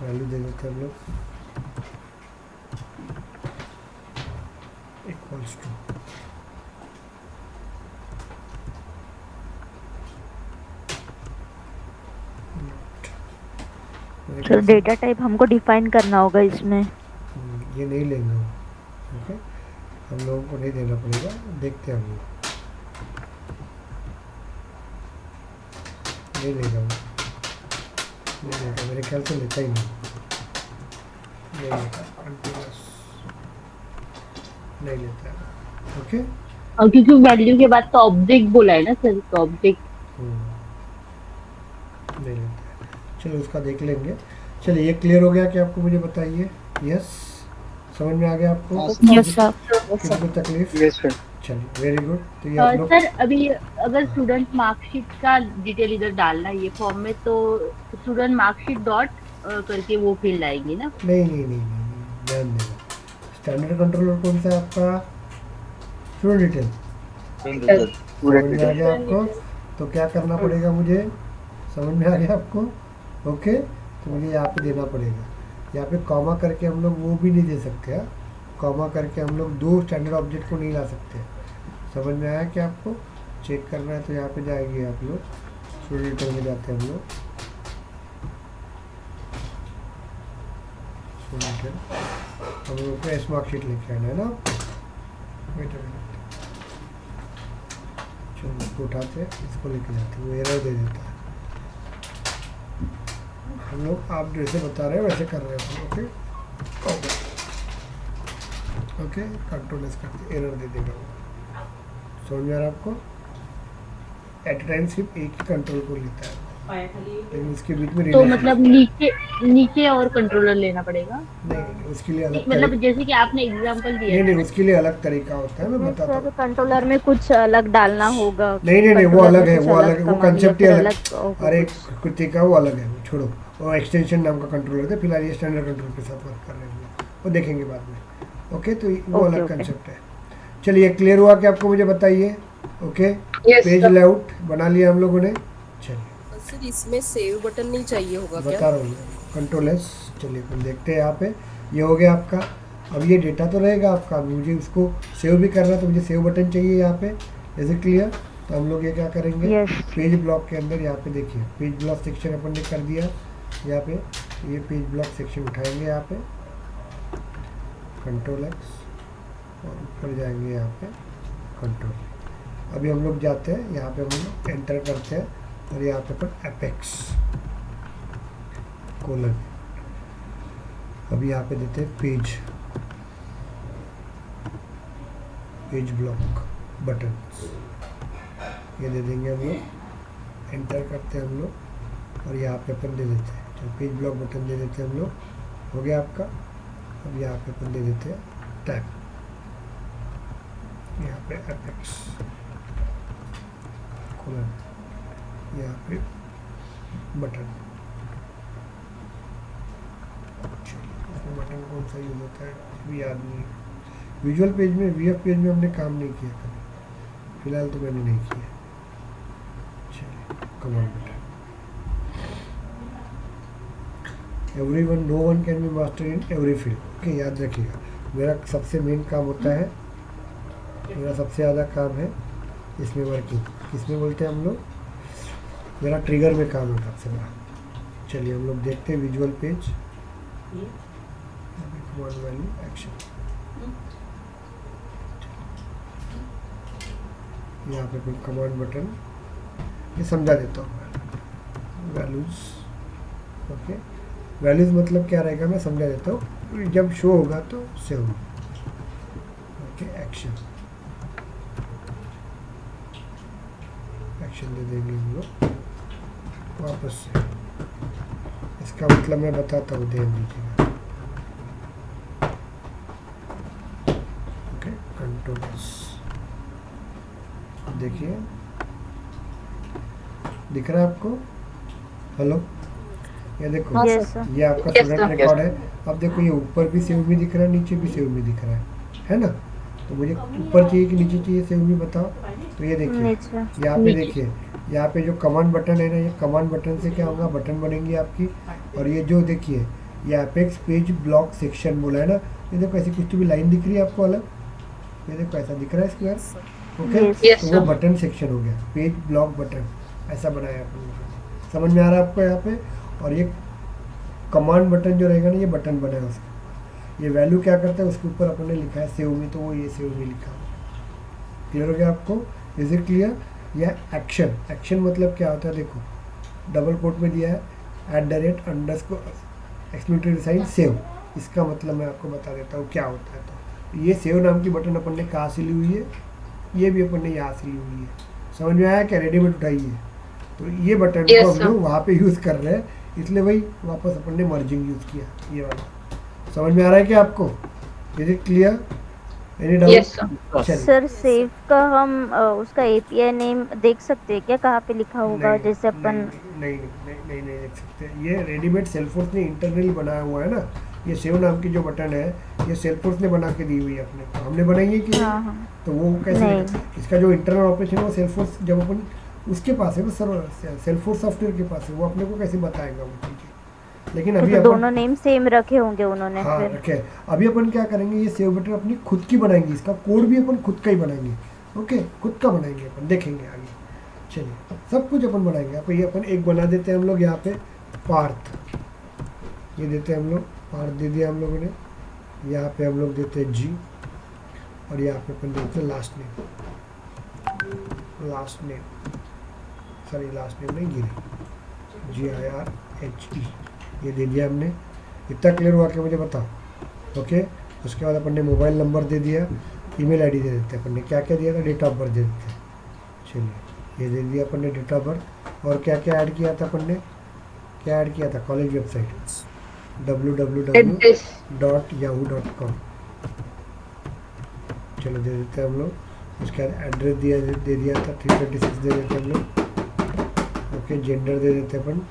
वैल्यू दे देते हैं हम लोग इक्वल्स टू तो डेटा टाइप हमको डिफाइन करना होगा इसमें। ये नहीं लेंगे हम, ओके, हम लोगों को नहीं देना पड़ेगा। देखते हैं हम लोग, नहीं लेगा वो, नहीं लेगा मेरे ख्याल से, लेता ही नहीं, नहीं लेता, कंटिन्यूस नहीं लेता है। ओके, और क्योंकि वैल्यू के बाद तो ऑब्जेक्ट बोला है ना सर, तो ऑब्जेक्ट नहीं लेता है। चलो उसका देख लेंगे। चलिए ये क्लियर हो गया कि आपको? मुझे बताइए। यस, समझ में आ गया आपको? Yes sir. किसी को तकलीफ? Yes sir. चलिए वेरी गुड। तो ये आप लोग सर अभी अगर स्टूडेंट मार्कशीट का डिटेल इधर डालना है ये फॉर्म में, तो स्टूडेंट मार्कशीट डॉट करके वो फील्ड आएगी ना? नहीं, ध्यान देना। स्टैंडर्ड कंट्रोलर कौन सा है आपका? Student detail. समझ में आ गया आपको? तो क्या करना पड़ेगा मुझे? समझ में आ गया आपको? ओके, तो मुझे यहाँ पे देना पड़ेगा। यहाँ पे कॉमा करके हम लोग वो भी नहीं दे सकते हैं, कॉमा करके हम लोग दो स्टैंडर्ड ऑब्जेक्ट को नहीं ला सकते। समझ में आया कि आपको? चेक करना है तो यहाँ पे जाएंगे आप लोग, स्टूडेंट डिटेल में जाते हैं हम लोग, हम लोग को एस मार्कशीट लेके आना है ना। वेट अ मिनट, चलो इसको उठाते हैं, इसको लेके जाते हैं, वो एरर दे देता है। हम लोग आप जैसे बता रहे हैं वैसे कर रहे हैं। ओके ओके, कंट्रोल एस करते, एरर दे देगा वो। समझ में आ रहा है आपको? एट ए टाइम सिर्फ एक ही कंट्रोल को लेता है, लेकिन उसके बीच में तो मतलब नीचे और कंट्रोलर लेना पड़ेगा? नहीं, उसके लिए अलग मतलब जैसे कि आपने एग्जांपल दिया। नहीं, उसके लिए अलग तरीका होता है, मैं बताता हूँ। कंट्रोलर में कुछ अलग डालना होगा? नहीं, वो अलग है, वो अलग है, वो कंसेप्ट ही अलग। ओके, अरे कृतिका वो अलग है, वो छोड़ो, वो एक्सटेंशन नाम का कंट्रोलर है। फिलहाल ये स्टैंडर्ड कंट्रोल के साथ वर्क कर रहे हैं, वो देखेंगे बाद में। ओके, तो वो अलग कंसेप्ट है। चलिए क्लियर हुआ कि आपको? मुझे बताइए। ओके, पेज लेआउट बना लिया हम लोगों ने। चलिए सर इसमें सेव बटन नहीं चाहिए होगा क्या? बता रहा हूँ, कंट्रोल एस। चलिए अपन देखते हैं यहाँ पे, ये हो गया आपका। अब ये डेटा तो रहेगा आपका, मुझे उसको सेव भी करना है, तो मुझे सेव बटन चाहिए यहाँ पे। Is it clear? तो हम लोग ये क्या करेंगे, पेज ब्लॉक के अंदर यहाँ पे देखिए, पेज ब्लॉक सेक्शन अपन ने कर दिया यहाँ पे। ये पेज ब्लॉक सेक्शन उठाएंगे यहाँ पे, कंट्रोल एक्स, और ऊपर जाएंगे यहाँ पे कंट्रोल। अभी हम लोग जाते हैं यहाँ पे, हम लोग एंटर करते हैं, और यहाँ पे पर एपेक्स कोलन, अभी यहाँ पे देते हैं पेज पेज ब्लॉक बटन, ये दे देंगे हम लोग, एंटर करते हैं हम लोग और यहाँ पे अपन दे देते हैं, चलो पेज ब्लॉक बटन दे देते हैं हम लोग, हो गया आपका। अब यहाँ पे अपन दे देते हैं टैब, यहाँ पे एपेक्स कोलन, यहाँ पे बटन, बटन कौन सा यूज होता है भी याद नहीं। विजुअल पेज में वीएफ पेज में हमने काम नहीं किया कभी, फिलहाल तो मैंने नहीं किया। चलिए command button, everyone no one can be master in every field. Okay, याद रखिएगा मेरा सबसे मेन काम होता है, मेरा सबसे ज़्यादा काम है इसमें वर्किंग, किसमें बोलते हैं हम लोग, मेरा ट्रिगर में काम है सबसे बड़ा। चलिए हम लोग देखते हैं visual page, command value action, यहाँ पे कोई कमांड बटन, ये समझा देता हूँ मैं, वैल्यूज। ओके, वैल्यूज मतलब क्या रहेगा मैं समझा देता हूँ, जब शो होगा तो सेव। ओके, एक्शन, एक्शन दे देंगे हम लोग वापस से, इसका मतलब मैं बताता हूँ, ध्यान दीजिएगा। ओके, कंट्रोल्स देखिए, दिख रहा है आपको, हेलो, ये देखो ये आपका स्टूडेंट रिकॉर्ड है। अब देखो ये ऊपर भी सेव में दिख रहा है, नीचे भी सेव में दिख रहा है ना। तो मुझे ऊपर चाहिए कि नीचे चाहिए सेव में, बताओ। तो ये देखिए यहाँ पे, देखिए यहाँ पे जो कमांड बटन है ना, ये कमांड बटन से क्या होगा, बटन बनेंगी आपकी। और ये जो देखिए ये एपेक्स पेज ब्लॉक सेक्शन बोला है ना, ये देखो ऐसी कुछ तो भी लाइन दिख रही है आपको अलग, ये देखो ऐसा दिख रहा है स्क्वायर। ओके, तो वो बटन सेक्शन हो गया, पेज ब्लॉक बटन ऐसा बनाया आपने, समझ में आ रहा है आपको यहाँ पे। और ये कमांड बटन जो रहेगा ना, ये बटन बना है उसका, ये वैल्यू क्या करता है उसके ऊपर अपन ने लिखा है सेव में, तो वो ये सेव में लिखा है। क्लियर हो गया आपको, इज इट क्लियर। या एक्शन, एक्शन मतलब क्या होता है, देखो डबल कोट में दिया है @_ एक्सक्लेमेटरी साइन सेव, इसका मतलब मैं आपको बता देता हूँ क्या होता है। तो ये सेव नाम की बटन अपन ने कहाँ से ली हुई है, ये भी अपन ने यहाँ से ली हुई है। समझ में आया क्या, रेडीमेड उठाइए। तो ये बटन को हम लोग वहाँ पे यूज़ कर रहे हैं, इसलिए वही वापस अपन ने मर्जिंग यूज़ किया, ये वाला। समझ में आ रहा है क्या आपको, is it clear, any doubt. Sir save का हम उसका एपीआई नेम देख सकते हैं क्या, कहाँ पे लिखा होगा, जैसे अपन नहीं देख सकते। ये रेडीमेड सेल्फोर्स ने इंटरनली बनाया हुआ है ना, ये सेव नाम की जो बटन है ये सेल्फोर्स ने बना के दी हुई है अपने को, हमने बनाई है कि तो वो कैसे, इसका जो इंटरनल ऑपरेशन है वो सेल्फोर्स, जब अपन उसके पास है वो सेल्फोर्स सॉफ्टवेयर के पास है, वो अपने को कैसे बताएगा वो चीज़ें। लेकिन अभी तो दोनों नेम सेम रखे होंगे उन्होंने। हाँ रखे। अभी अपन क्या करेंगे, ये सेव बटन अपनी खुद की बनाएंगे, इसका कोड भी अपन खुद का ही बनाएंगे। ओके, खुद का बनाएंगे अपन, देखेंगे आगे। चलिए सब कुछ अपन बनाएंगे। आप ये अपन एक बना देते हैं हम लोग, यहाँ पे पार्थ ये देते हैं हम लोग, पार्थ दे दिया हम लोगों ने। यहाँ पे हम लोग देते हैं जी, और यहाँ पे अपन देते हैं last name, sorry last name नहीं, गिरी GIRHE, ये दे दिया हमने। इतना क्लियर हुआ कि मुझे बताओ। ओके, उसके बाद अपन ने मोबाइल नंबर दे दिया, ईमेल आईडी दे देते हैं अपन ने, क्या क्या दिया था, डेट ऑफ बर्थ दे देते हैं। चलिए ये दे दिया अपन ने डेट ऑफ बर्थ। और क्या क्या ऐड किया था अपन ने, क्या ऐड किया था, कॉलेज वेबसाइट www.yahoo.com, चलो दे देते हैं हम लोग। उसके बाद एड्रेस दे दिया था 326 दे देते हैं हम लोग। ओके, जेंडर दे देते हैं अपन,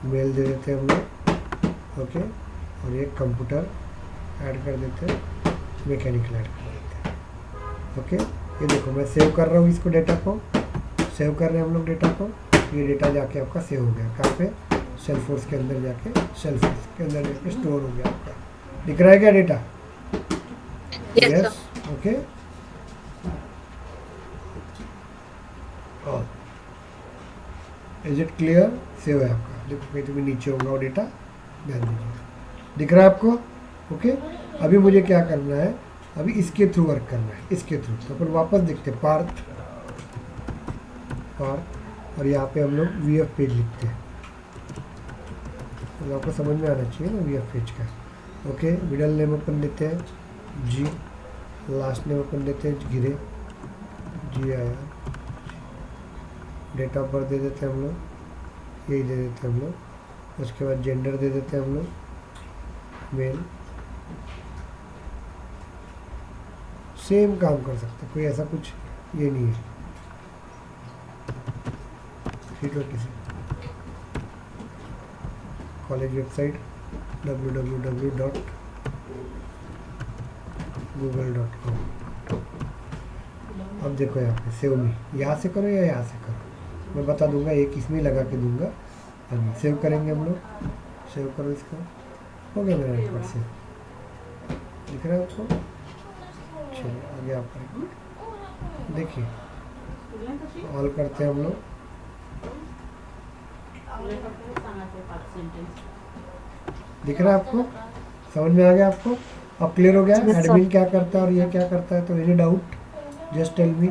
मेल दे देते हैं हम लोग। ओके, और एक कंप्यूटर ऐड कर देते हैं, मैकेनिकल ऐड कर देते हैं। ओके, ये देखो मैं सेव कर रहा हूँ इसको, डेटा को सेव कर रहे हैं हम लोग डेटा को। ये डेटा जाके आपका सेव हो गया, कहाँ पे, सेल्फोर्स के अंदर जाके, सेल्फोर्स के अंदर जाके स्टोर हो गया आपका। दिख रहा है क्या data, yes. Okay, is it clear, save है आपका। देखो कहीं तो भी नीचे होगा वो डेटा, ध्यान दीजिए, दिख रहा है आपको। ओके, अभी मुझे क्या करना है, अभी इसके थ्रू वर्क करना है, इसके थ्रू। तो अपन वापस देखते हैं पार्थ, और यहाँ पे हम लोग VF पेज लिखते हैं, तो आपको समझ में आना चाहिए ना VF पेज का। ओके, मिडल नेम अपन देते हैं जी, लास्ट नेम अपन देते हैं गिरे, GIR। डेट ऑफ बर्थ दे देते हैं हम लोग, यही दे देते हैं हम लोग। उसके बाद जेंडर दे देते हैं हम लोग, मेल। सेम काम कर सकते हैं, कोई ऐसा कुछ ये नहीं है। College website www.google.com। अब देखो यहाँ पे सेव में, यहाँ से करो या यहाँ से करो, मैं बता दूंगा, एक इसमें लगा के दूंगा। अभी सेव करेंगे हम लोग, सेव करो इसका, हो गया मेरा रिकॉर्ड सेव, दिख रहा है आपको। चलिए आगे आप करेंगे, देखिए ऑल करते हैं हम लोग। दिख रहा है आपको, समझ में आ गया आपको? अब क्लियर हो गया एडमिन क्या करता है और ये क्या करता है? तो any doubt just tell me.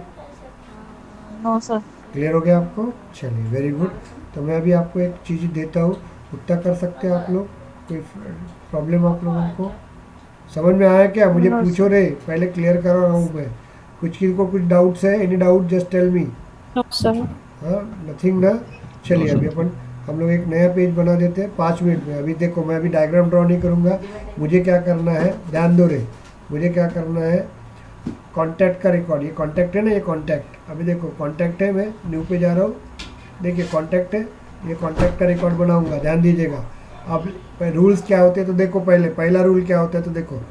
No sir. Clear हो गया आपको? चलिए वेरी गुड। तो मैं अभी आपको एक चीज़ देता हूँ, उतना कर सकते हैं आप लोग? कोई प्रॉब्लम आप लोगों को समझ में आया क्या? मुझे पूछो रे, पहले क्लियर करो रहा हूँ मैं। कुछ किसी को कुछ डाउट्स है? Any doubt just tell me. No sir. हाँ, नथिंग ना? चलिए अभी अपन हम लोग एक नया पेज बना देते हैं 5 मिनट में। अभी देखो मैं अभी डायग्राम ड्रॉ नहीं करूँगा, मुझे क्या करना है ध्यान दो रे, मुझे क्या करना है, कॉन्टैक्ट का रिकॉर्ड, ये कॉन्टैक्ट है ना, ये कॉन्टैक्ट। अभी देखो कॉन्टैक्ट है, मैं न्यू पे जा रहा हूँ, देखिए कॉन्टैक्ट है, ये कॉन्टैक्ट का रिकॉर्ड बनाऊँगा, ध्यान दीजिएगा। अब रूल्स क्या होते हैं तो देखो, पहला रूल क्या होता है तो देखो,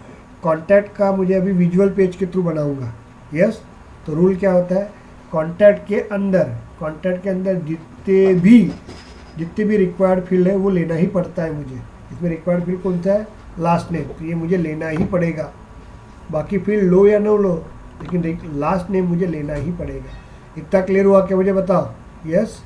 कॉन्टैक्ट का मुझे अभी विजुअल पेज के थ्रू बनाऊँगा। यस, तो रूल क्या होता है, कॉन्टैक्ट के अंदर जितने भी रिक्वायर्ड फील्ड है वो लेना ही पड़ता है मुझे। इसमें रिक्वायर्ड फील्ड कौन सा है? लास्ट नेम, तो ये मुझे लेना ही पड़ेगा। बाकी फील्ड लो या नो लो, लेकिन लास्ट नेम मुझे लेना ही पड़ेगा। इतना क्लियर हुआ क्या? मुझे बताओ। Yes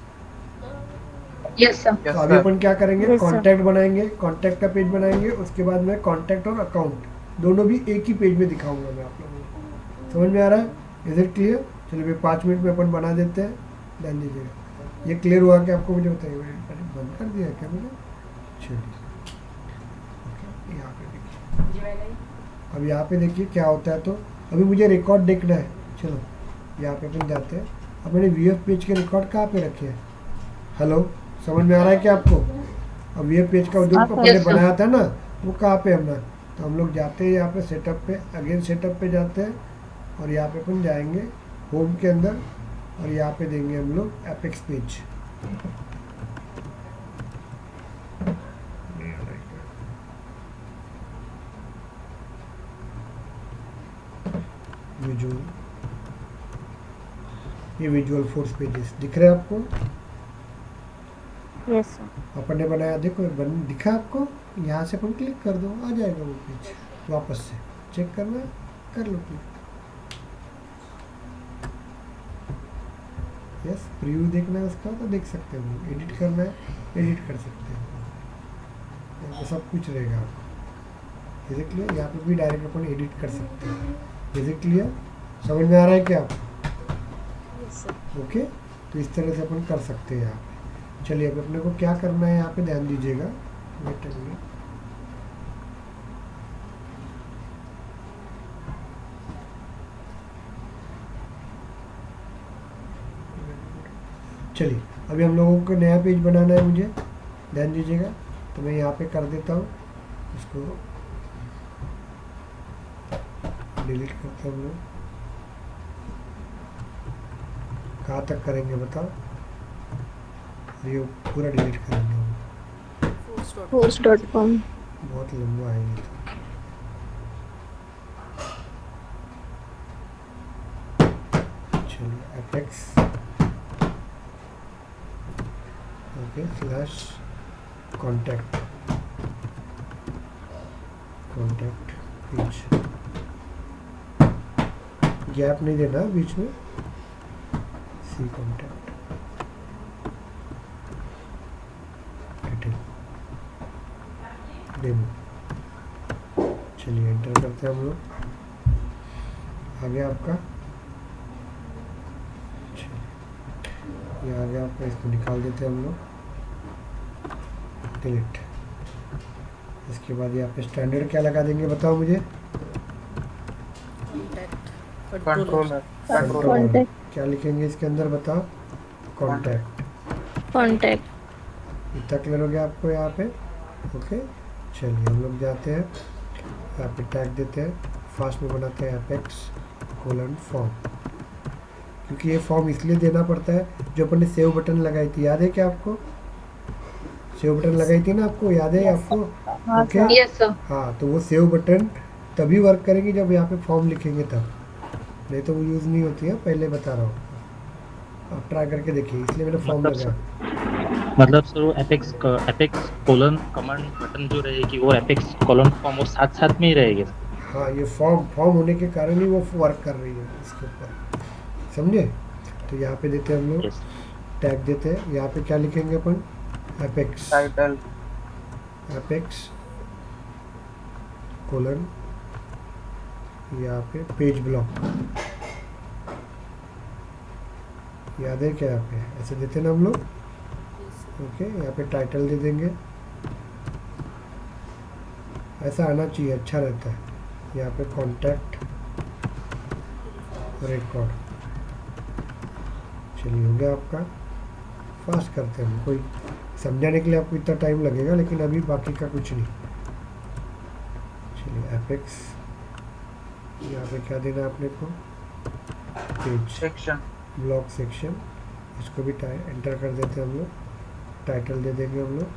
yes sir. तो अभी अपन क्या करेंगे, कॉन्टैक्ट बनाएंगे, कॉन्टैक्ट का पेज बनाएंगे। उसके बाद में कॉन्टैक्ट और अकाउंट दोनों भी एक ही पेज में दिखाऊंगा मैं आप लोगों को। समझ में आ रहा है? Is it clear? चलिए 5 मिनट में अपन बना देते हैं, ध्यान दीजिएगा। ये क्लियर हुआ कि आपको? मुझे बताइए। बंद कर दिया क्या मैंने? चलिए यहाँ पे देखिए, अब यहाँ पे देखिए क्या होता है। तो अभी मुझे रिकॉर्ड देखना है, चलो यहाँ पे अपन जाते हैं। अब मैंने VF पेज के रिकॉर्ड कहाँ पे रखे हैं? हेलो, समझ में आ रहा है क्या आपको? अब VF पेज का जो हमने बनाया था ना, वो कहाँ पे हमने, तो हम लोग जाते हैं यहाँ पे सेटअप पे, अगेन सेटअप पे जाते हैं और यहाँ पे अपन जाएंगे होम के अंदर और यहाँ पे देंगे हम लोग एपेक्स पेज। विजुअल, ये विजुअल फोर्स पेजेस दिख रहे हैं आपको? Yes sir. अपन ने बनाया, देखो दिखा आपको? यहाँ से अपन क्लिक कर दो, आ जाएगा वो पेज। वापस से चेक करना है, कर लो क्लिक। यस, प्रीव्यू देखना है उसका तो देख सकते हो, एडिट करना है एडिट कर सकते हो, यहाँ पे सब कुछ रहेगा आपको। Is it clear? यहाँ पे भी डायरेक्ट अपन एडिट कर सकते हैं। Is it clear? समझ में आ रहा है क्या आपको? ओके, तो इस तरह से अपन कर सकते हैं यहाँ पे। चलिए अब अपने को क्या करना है यहाँ पे ध्यान दीजिएगा। वेट अ मिनट, चलिए अभी हम लोगों को नया पेज बनाना है, मुझे ध्यान दीजिएगा। तो मैं यहाँ पे कर देता हूँ, इसको डिलीट करता हूँ। कहाँ तक करेंगे बताओ? ये पूरा डिलीट करेंगे हम। force.com। बहुत लंबा है ये तो। चलिए apex, okay, slash contact page, gap नहीं देना बीच में, सी कॉन्टैक्ट डेमो। चलिए एंटर करते हैं हम लोग, आ गया आपका, ये आ गया आपका। इसको निकाल देते हैं हम लोग, डिलीट। इसके बाद यहाँ पे स्टैंडर्ड क्या लगा देंगे बताओ मुझे? कंट्रोलर कंट्रोलर क्या लिखेंगे इसके अंदर बताओ? कॉन्टैक्ट। कॉन्टैक्ट। इतना क्लियर हो गया आपको यहाँ पे? ओके, चलिए हम लोग जाते हैं यहाँ पे टैग देते हैं, फास्ट में बनाते हैं apex फॉर्म, क्योंकि ये फॉर्म इसलिए देना पड़ता है, जो अपन ने सेव बटन लगाई थी, याद है क्या आपको? सेव बटन लगाई थी ना आपको, याद है आपको? Okay, yes sir. हाँ, तो वो सेव बटन तभी वर्क करेगी जब यहाँ पे फॉर्म लिखेंगे तब, नहीं तो वो यूज़ नहीं होती है, पहले बता रहा हूँ। आप ट्राई करके देखिए, इसलिए मैंने फॉर्म लगाया। मतलब सर वो एपेक्स कोलन कमांड बटन जो रहेगी वो एपेक्स कोलन फॉर्म और साथ साथ में ही रहेगी। हाँ, ये फॉर्म होने के कारण ही वो वर्क कर रही है इसके ऊपर, समझे? तो यहाँ पे देते हैं हम लोग टैग देते हैं, यहाँ पे क्या लिखेंगे अपन? एपेक्स टाइटल एपेक्स कोलन, यहाँ पे पेज ब्लॉक, याद है क्या? यहाँ पे ऐसे देते हैं ना हम लोग। ओके, यहाँ पे टाइटल दे देंगे, ऐसा आना चाहिए, अच्छा रहता है। यहाँ पे कॉन्टैक्ट रिकॉर्ड, चलिए हो गया आपका। फास्ट करते हैं हम, कोई समझाने के लिए आपको इतना टाइम लगेगा, लेकिन अभी बाकी का कुछ नहीं। चलिए एपेक्स, यहाँ पे क्या देना है अपने को? पेज सेक्शन ब्लॉक सेक्शन, इसको भी एंटर कर देते हैं हम लोग। टाइटल दे देंगे हम लोग।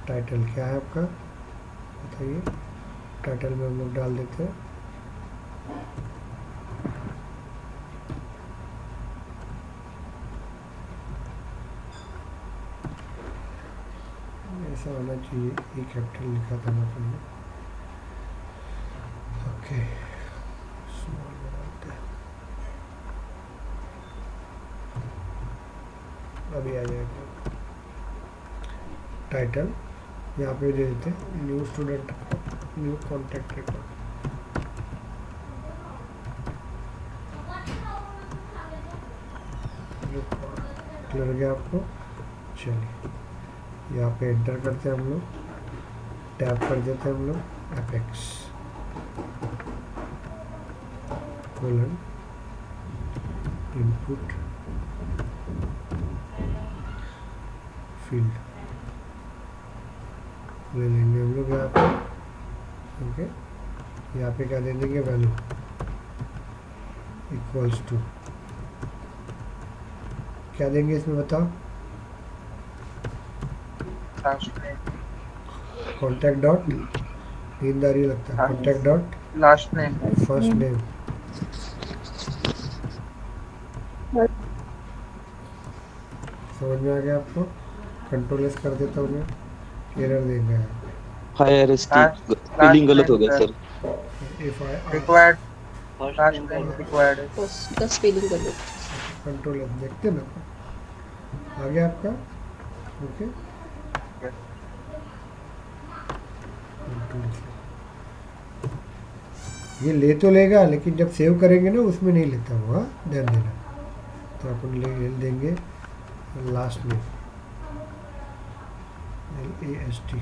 टाइटल क्या है आपका बताइए? टाइटल में हम लोग डाल देते हैं ऐसा होना चाहिए, ई कैपिटल लिखा था ना पहले। ओके, स्मॉल बनाते हैं, अभी आ जाएगा। टाइटल यहाँ पे दे देते हैं new student, new contact record. Clear हो गया आपको? चलिए यहाँ पे एंटर करते हैं हम लोग, टैप कर देते हैं हम लोग एपेक्स कोलन इनपुट फील्ड ले लेंगे हम लोग यहाँ पे। ओके, यहाँ पे क्या दे देंगे? वैल्यू इक्वल्स टू, क्या देंगे इसमें बताओ? कॉन्टैक्ट डॉट, नींद आ रही लगता है, contact dot last name first name. समझ में आ गया आपको? कंट्रोल एस कर देता हूँ मैं, एरर देंगे। फायर इसकी स्पेलिंग गलत हो गया sir. If I required last name required उसका स्पेलिंग गलत। कंट्रोल एस देखते ना, आ गया आपका? ओके, ये ले तो लेगा, लेकिन जब सेव करेंगे ना उसमें नहीं लेता हुआ, ध्यान देना। तो अपन ले देंगे लास्ट में LAST।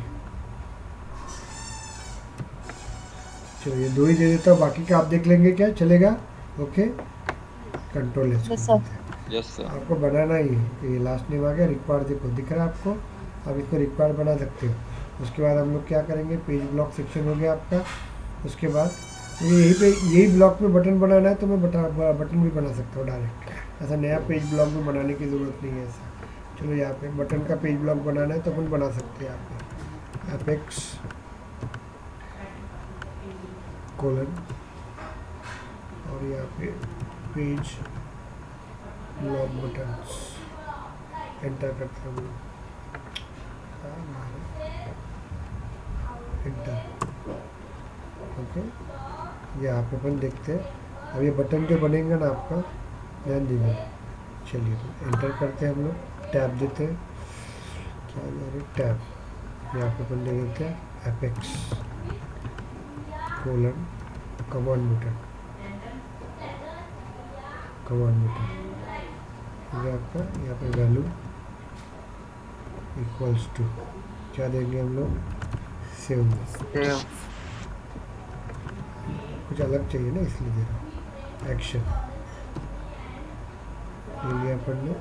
चलो ये दो ही दे देता हूँ, बाकी का आप देख लेंगे, क्या चलेगा? Okay, control S yes sir. आपको बनाना ही है कि ये लास्ट नेम आ गया। रिक्वायर्ड देखो दिख रहा है आपको, अब इसको रिक्वायर्ड बना सकते हो। उसके बाद हम लोग क्या करेंगे? पेज ब्लॉक सेक्शन हो गया आपका। उसके बाद यही ब्लॉक में बटन बनाना है तो मैं बटन भी बना सकता हूँ डायरेक्ट, ऐसा नया पेज ब्लॉक में बनाने की ज़रूरत नहीं है ऐसा। चलो यहाँ पे बटन का पेज ब्लॉक बनाना है तो अपन बना सकते हैं यहाँ पे एपेक्स कोलन और यहाँ पे पेज ब्लॉक बटन्स एंटर करते हैं एंटर। ओके, यहाँ पे अपन देखते हैं अब ये बटन जो बनेगा ना आपका, ध्यान दीजिए। चलिए एंटर करते हैं हम लोग, टैब देते हैं, क्या टैब, यहाँ पे अपन दे देते हैं एपेक्स कोलन कमांड बटन ये आपका। यहाँ पे वैल्यू इक्वल्स टू क्या देंगे हम लोग? सेव। कुछ अलग चाहिए ना, इसलिए दे रहा हूँ। एक्शन ले लिया अपन ने,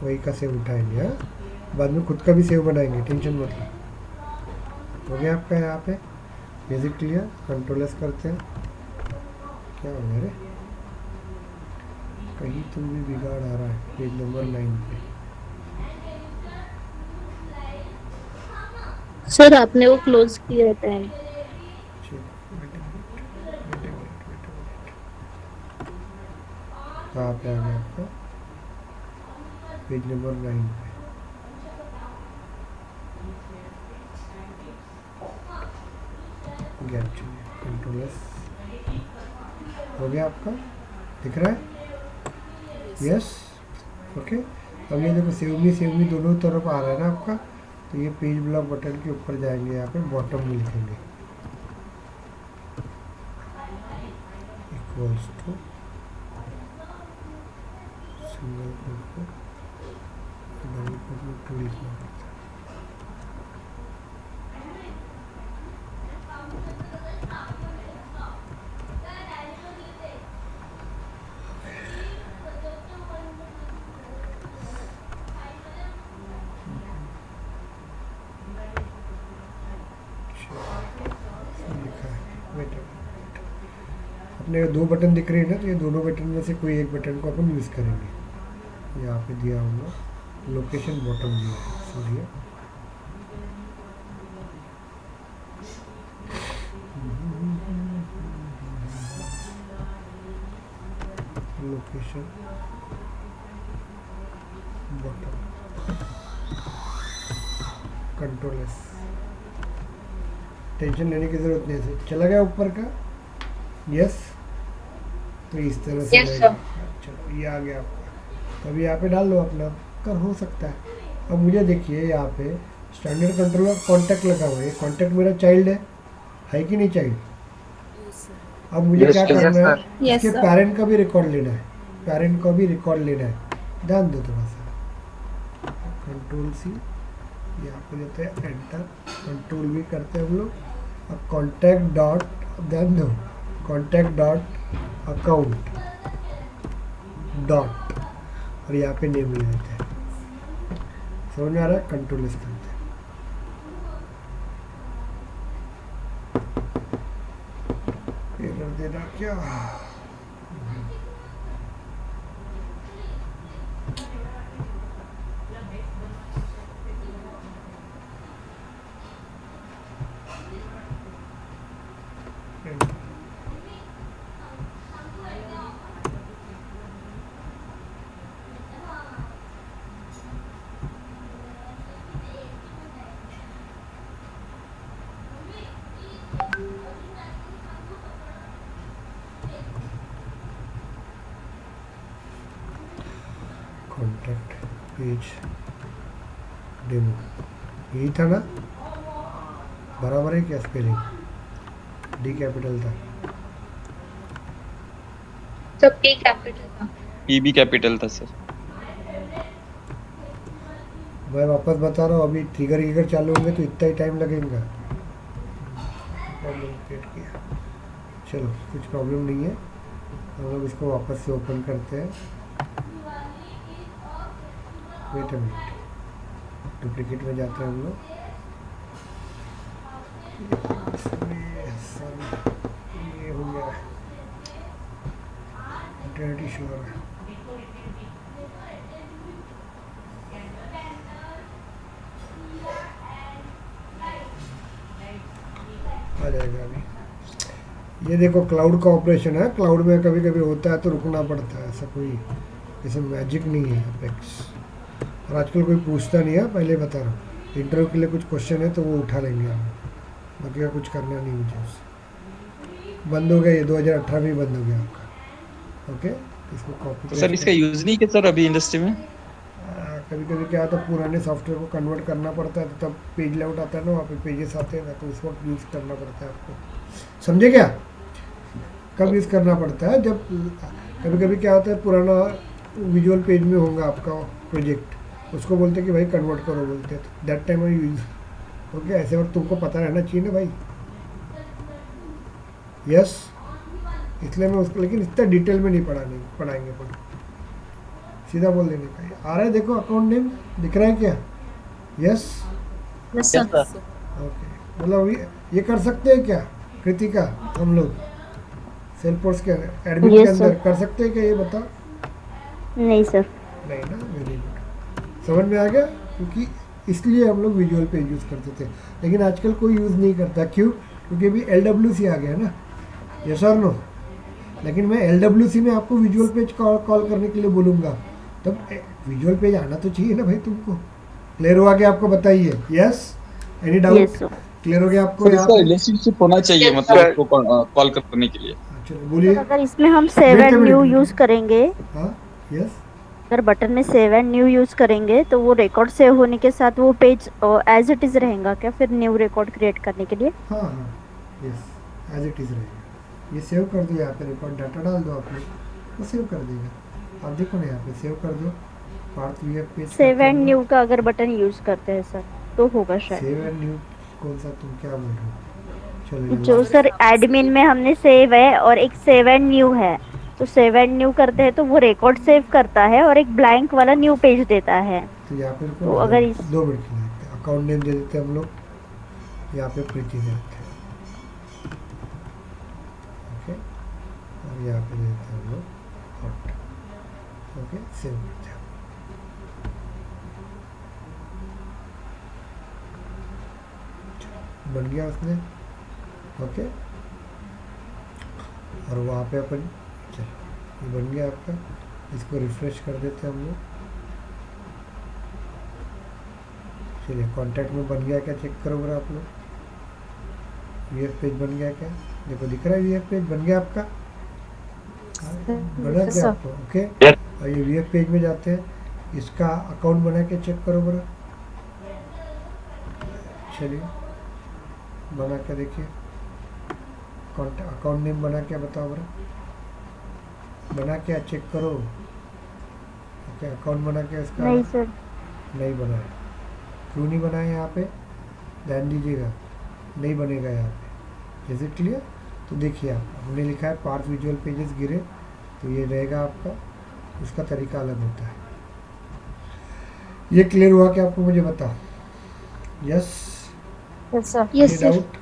वही का सेव उठाएंगे। हाँ, बाद में खुद का भी सेव बनाएंगे, टेंशन मत लो। हो गया आपका यहाँ पे बेसिक क्लियर। कंट्रोल एस करते हैं। क्या हो गया रे, कहीं तुम भी बिगाड़ आ रहा है। पेज नंबर 9 पे सर आपने वो क्लोज किया था। कहाँ पे आ गया आपका, पेज नंबर 9 पे। कंट्रोल एस हो गया आपका, दिख रहा है। Yes okay. अब ये देखो सेव मी दोनों तरफ आ रहा है ना आपका, तो ये पेज ब्लॉक बटन के ऊपर जाएंगे, यहाँ पे बॉटम में लिखेंगे इक्वल्स टू सिंगल कोट पे डबल कोट में 2 लिखना पड़ता है। अपने 2 बटन दिख रहे हैं ना, तो ये दोनों बटन में से कोई एक बटन को अपन यूज़ करेंगे। यहाँ पे दिया होगा लोकेशन बॉटम दिया है, sorry location bottom. Control S, tension लेने की जरूरत नहीं है। चला गया ऊपर का। यस तो इस तरह से चलो ये आ गया आपका। तभी यहाँ पे डाल लो अपना, कर हो सकता है। अब मुझे देखिए यहाँ पे स्टैंडर्ड कंट्रोलर कॉन्टैक्ट लगा हुआ है। कॉन्टैक्ट मेरा चाइल्ड है कि नहीं चाइल्ड? अब मुझे क्या करना है, इसके पेरेंट का भी रिकॉर्ड लेना है, पेरेंट का भी रिकॉर्ड लेना है। ध्यान दो थोड़ा सा, कंट्रोल सी यहाँ पे देते हैं एंटर, कंट्रोल भी करते हैं हम लोग। अब कॉन्टैक्ट डॉट, ध्यान दो, कॉन्टैक्ट डॉट अकाउंट डॉट, और यहाँ पे नेम ले देते हैं। समझ में आ रहा है? कंट्रोल इस करते हैं। एरर देना क्या, कॉन्टैक्ट पेज डेमो, यही था ना? बराबर है क्या स्पेलिंग? डी कैपिटल था, तो पी कैपिटल था, पी भी कैपिटल था सर। मैं वापस बता रहा हूँ, अभी ट्रिगर चालू होंगे तो इतना ही टाइम लगेगा। प्रॉब्लम क्रिएट किया, चलो कुछ प्रॉब्लम नहीं है। हम लोग इसको वापस से ओपन करते हैं। वेट अ मिनट, डुप्लीकेट में जाते हैं हम लोग। ये हो गया इंटरनेट इशू हो रहा है। आ जाएगा अभी। ये देखो क्लाउड का ऑपरेशन है, क्लाउड में कभी कभी होता है तो रुकना पड़ता है, ऐसा कोई ऐसा मैजिक नहीं है अपेक्स। और आजकल कोई पूछता नहीं है, पहले बता रहा हूँ। इंटरव्यू के लिए कुछ क्वेश्चन है तो वो उठा लेंगे हम, बाकी का कुछ करना नहीं मुझे उससे। बंद हो गया ये, 2018 में बंद हो गया आपका। ओके, इसको कॉपी तो सर इसका यूज नहीं किया सर अभी इंडस्ट्री में? कभी कभी क्या होता है, पुराने सॉफ्टवेयर को कन्वर्ट करना पड़ता है, तो तब पेज लेआउट आता है ना, वहाँ पे पेजेस आते हैं ना, तो उस वक्त यूज़ करना पड़ता है आपको। समझे क्या? कब यूज़ करना पड़ता है? जब कभी कभी क्या होता है, पुराना विजुअल पेज में होगा आपका प्रोजेक्ट, उसको बोलते हैं कि भाई कन्वर्ट करो, बोलते हैं, तो that time I use. Okay, ऐसे वक्त तुमको पता रहना चाहिए ना भाई। यस, इसलिए मैं उसको लेकिन इतना डिटेल में नहीं पढ़ाएंगे सीधा बोल देने का। आ रहा है देखो, अकाउंट नेम दिख रहा है क्या? यस ओके, मतलब ये कर सकते हैं क्या कृतिका? हम लोग सेल्फोर्स के एडमिन के अंदर कर सकते हैं क्या, ये बता? नहीं सर। नहीं ना, वेरी गुड, समझ में आ गया। क्योंकि इसलिए हम लोग विजुअल पेज यूज़ करते थे, लेकिन आजकल कोई यूज़ नहीं करता। क्यों? क्योंकि अभी LWC आ गया ना, यस और नो। लेकिन मैं LWC में आपको विजुअल पेज कॉल करने के लिए बोलूँगा, तब विजुअल पेज आना तो चाहिए ना भाई तुमको। क्लियर हुआ कि आपको बताइए? Yes, any doubt? क्लियर हो गया आपको? इसका रिलेशनशिप होना चाहिए मतलब उसको कॉल करने के लिए। चलो बोलिए। अगर इसमें हम सेव एंड न्यू यूज करेंगे, हाँ यस, अगर बटन में सेव एंड न्यू यूज करेंगे तो वो रिकॉर्ड सेव होने के साथ वो पेज एज इट इज रहेगा क्या फिर न्यू रिकॉर्ड क्रिएट करने के लिए? हाँ हाँ यस, एज इट इज रहेगा। ये सेव कर दो, यहाँ पे रिकॉर्ड डाटा डाल दो आपने, वो सेव कर देगा। आप देखो ना यहाँ पे सेव कर दो, part VF page save and new का अगर बटन यूज करते हैं सर तो होगा शायद। सेव एंड न्यू कौन सा, तुम क्या बोल रहे हो? चलो जो सर एडमिन में हमने सेव है और एक सेव एंड न्यू है, तो सेव एंड न्यू करते हैं तो वो रिकॉर्ड सेव करता है और एक ब्लैंक वाला न्यू पेज देता है। तो यहाँ पे तो अगर इस 2 मिनट के लिए अकाउंट नेम दे देते हैं हम लोग, यहाँ पे प्रीति दे देते हैं, ओके, और यहाँ पे दे देते हैं हम लोग हॉट, ओके, सेव करते हैं। बन गया उसने, ओके, और वहाँ पे अपन, चलो ये बन गया आपका। इसको रिफ्रेश कर देते हैं हम लोग। चलिए कॉन्टैक्ट में बन गया क्या, चेक करो अगर आप लोग। वीएफ पेज बन गया क्या? देखो दिख रहा है वीएफ पेज बन गया आपका, बना क्या आपको? ओके, और ये वीएफ पेज में जाते हैं, इसका अकाउंट बना के चेक करो बड़ा। चलिए बना के देखिए, अकाउंट नेम बना क्या बताओ बड़ा, बना क्या चेक करो। ओके, अकाउंट बना क्या इसका? नहीं सर, नहीं बनाया। क्यों नहीं बनाया? यहाँ पे ध्यान दीजिएगा, नहीं बनेगा यहाँ पे। Is it clear? तो देखिए आप, हमने लिखा है पार्ट विजुअल पेजेस गिरे, तो ये रहेगा आपका, उसका तरीका अलग होता है। ये क्लियर हुआ कि आपको? मुझे बताओ। Yes yes sir. Doubt?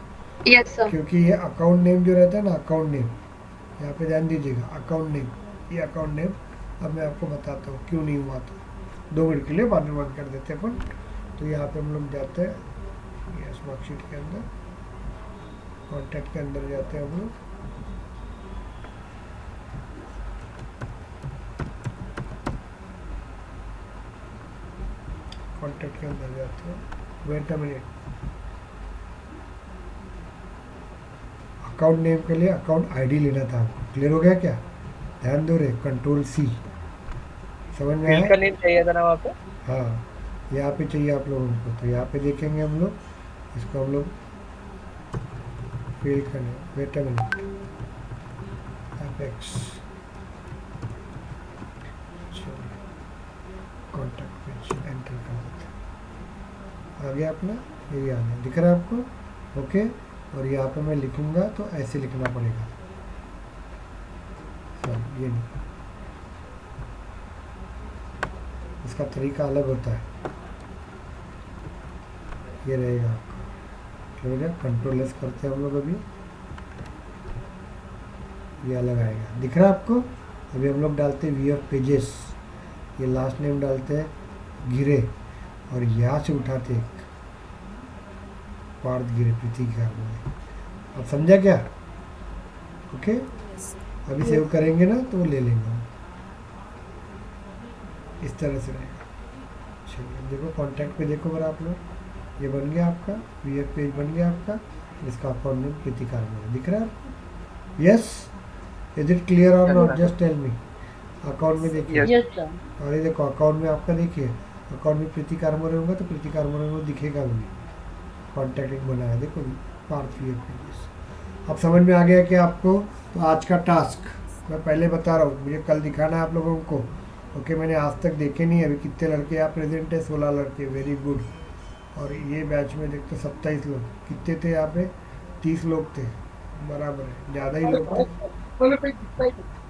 Yes sir. क्योंकि ये अकाउंट नेम जो रहता है ना, अकाउंट नेम, यहाँ पे ध्यान दीजिएगा, अकाउंट नेम, ये अकाउंट नेम, अब मैं आपको बताता हूँ क्यों नहीं हुआ। तो 2 मिनट के लिए बाद में बंद कर देते हैं अपन। तो यहाँ पे हम लोग जाते हैं, ये मार्कशीट के अंदर, कॉन्टैक्ट के अंदर जाते हैं हम लोग, कॉन्टैक्ट के अंदर जाते हैं। Wait a minute, account name के लिए अकाउंट आईडी लेना था आपको। क्लियर हो गया क्या? ध्यान दो रे, कंट्रोल सी, समझ में आया? नेम चाहिए था ना वहाँ पे। हाँ, यहाँ पे चाहिए आप लोगों को, तो यहाँ पे देखेंगे हम लोग, इसको हम लोग फिल करने। Wait a minute, apex, contact page enter कर देते हैं। आ गया अपना, यही आ गया, दिख रहा है आपको? ओके, और यहाँ पे मैं लिखूंगा तो ऐसे लिखना पड़ेगा, ये नहीं, इसका तरीका अलग होता है। ये रहेगा आपका, ठीक है, कंट्रोल एस करते हैं हम लोग अभी, ये अलग आएगा, दिख रहा है आपको? अभी हम लोग डालते हैं वीएफ पेजेस, ये लास्ट नेम डालते हैं गिरे, और यहाँ से उठाते हैं पार्थ गिरे प्रीति का। अब समझा क्या? ओके, अभी सेव करेंगे ना तो वो ले लेंगे, इस तरह से रहेगा। चलिए देखो कॉन्टैक्ट पे देखो अगर आप लोग, ये बन गया आपका वीएफ पेज, बन गया आपका, इसका अकाउंट नेम प्रीति कार्मोरे दिख रहा है आपको? यस, इज इट क्लियर और not? Just tell me. Account में देखिए, और ये देखो अकाउंट में आपका देखिए, अकाउंट में प्रीति कार्मोरे होगा तो प्रीति कार्मोरे में दिखेगा भी, कॉन्टैक्ट बनाया देखो, पार्थ वीएफ पेजेस। अब समझ में आ गया कि आपको? तो आज का टास्क मैं पहले बता रहा हूँ, मुझे कल दिखाना है आप लोगों को। ओके, मैंने आज तक देखे नहीं अभी कितने लड़के यहाँ प्रेजेंट है, 16 लड़के, वेरी गुड। और ये बैच में देखते 27 लोग, कितने थे यहाँ पे? 30 लोग थे, बराबर है, ज़्यादा ही लोग थे।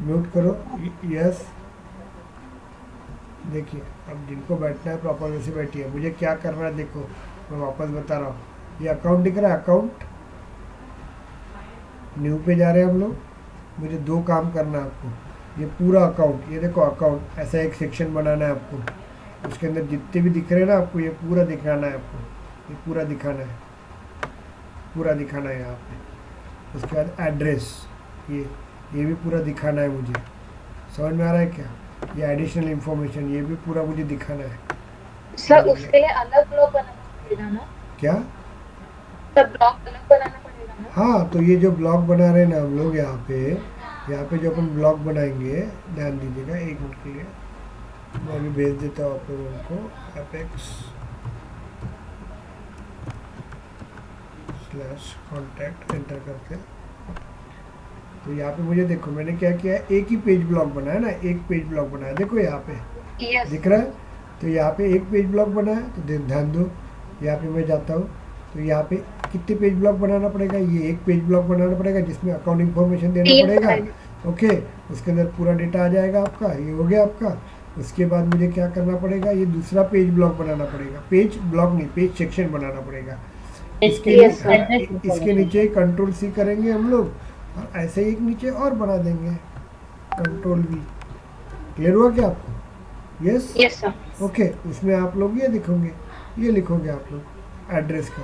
म्यूट करो। यस, देखिए अब जिनको बैठना है प्रॉपर वैसे बैठिए। मुझे क्या करना है देखो, मैं वापस बता रहा हूँ। ये अकाउंट दिख रहा है, अकाउंट न्यू पे जा रहे हैं हम लोग। मुझे दो काम करना है आपको। ये पूरा अकाउंट, ये देखो अकाउंट, ऐसा एक सेक्शन बनाना है आपको। उसके अंदर जितने भी दिख रहे हैं ना आपको, ये पूरा दिखाना है आपको। ये पूरा दिखाना है, पूरा दिखाना है यहाँ पे। उसके बाद एड्रेस, ये भी पूरा दिखाना है मुझे। समझ में आ रहा है क्या? ये एडिशनल इंफॉर्मेशन, ये भी पूरा मुझे दिखाना है। सर उसके लिए अलग ब्लॉग बनाना पड़ेगा ना? क्या? सब ब्लॉग अलग बनाना पड़ेगा ना? हाँ, तो ये जो ब्लॉग बना रहे हैं ना हम लोग यहाँ पे जो अपन ब्लॉग बनाएंगे, ध्यान दीजिएगा एक मिनट के लिए। मैं अभी भेज देता हूँ आप लोगों को। एपेक्स /contact एंटर करके, तो यहाँ पे मुझे देखो मैंने क्या किया है, एक ही पेज ब्लॉग बनाया ना, एक पेज ब्लॉग बनाया। देखो यहाँ पे यस दिख रहा है, तो यहाँ पे एक पेज ब्लॉग बना है। तो ध्यान दो, यहाँ पे मैं जाता हूँ तो यहाँ पे कितने पेज ब्लॉग बनाना पड़ेगा? ये एक पेज ब्लॉग बनाना पड़ेगा जिसमें अकाउंट इन्फॉर्मेशन देना पड़ेगा। ओके, उसके अंदर पूरा डेटा आ जाएगा आपका। ये हो गया आपका। उसके बाद मुझे क्या करना पड़ेगा, ये दूसरा पेज ब्लॉग बनाना पड़ेगा। पेज ब्लॉग नहीं, पेज सेक्शन बनाना पड़ेगा। इसके नीचे कंट्रोल-C करेंगे हम लोग, और ऐसे ही एक नीचे और बना देंगे, कंट्रोल-V। क्लियर हुआ क्या आपको? Yes yes sir. ओके, उसमें आप लोग ये लिखोगे, ये लिखोगे आप लोग एड्रेस का।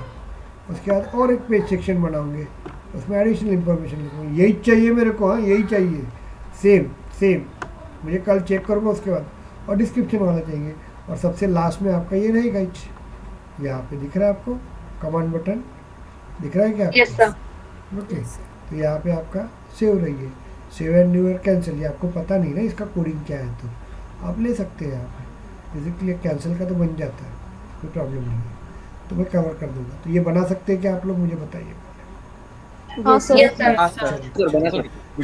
उसके बाद और एक पेज सेक्शन बनाओगे, उसमें एडिशनल इंफॉर्मेशन लिखोगे। यही चाहिए मेरे को, हाँ यही चाहिए, सेम मुझे कल चेक करूँगा उसके बाद। और डिस्क्रिप्शन वाला चाहिए। और सबसे लास्ट में आपका ये रहेगा, यहाँ पे दिख रहा है आपको कमांड बटन, दिख रहा है क्या? Yes sir. ओके, तो यहाँ पे आपका सेव रहिए, सेव एंड न्यू कैंसिल। ये आपको पता नहीं ना इसका कोडिंग क्या है, तो आप ले सकते हैं यहाँ पे। बेसिकली कैंसिल का तो बन जाता है, कोई प्रॉब्लम नहीं है, तो मैं कवर कर दूंगा। तो ये बना सकते हैं क्या आप लोग, मुझे बताइए। Yes sir.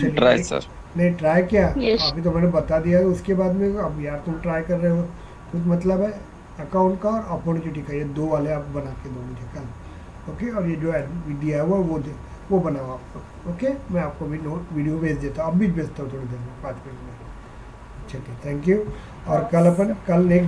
Try sir. नहीं ट्राई क्या, Yes. अभी तो मैंने बता दिया है। उसके बाद में अब यार तुम ट्राई कर रहे हो, कुछ मतलब है अकाउंट का और अपॉर्चुनिटी का, ये दो वाले आप बना के दो मुझे कल। ओके, और ये जो दिया है वो बनाओ आप लोग। ओके, मैं आपको भी नोट वीडियो भेज देता हूँ, अब भी भेजता हूँ थोड़ी देर में, 5 मिनट में। चलिए, थैंक यू। और कल नेक्स्ट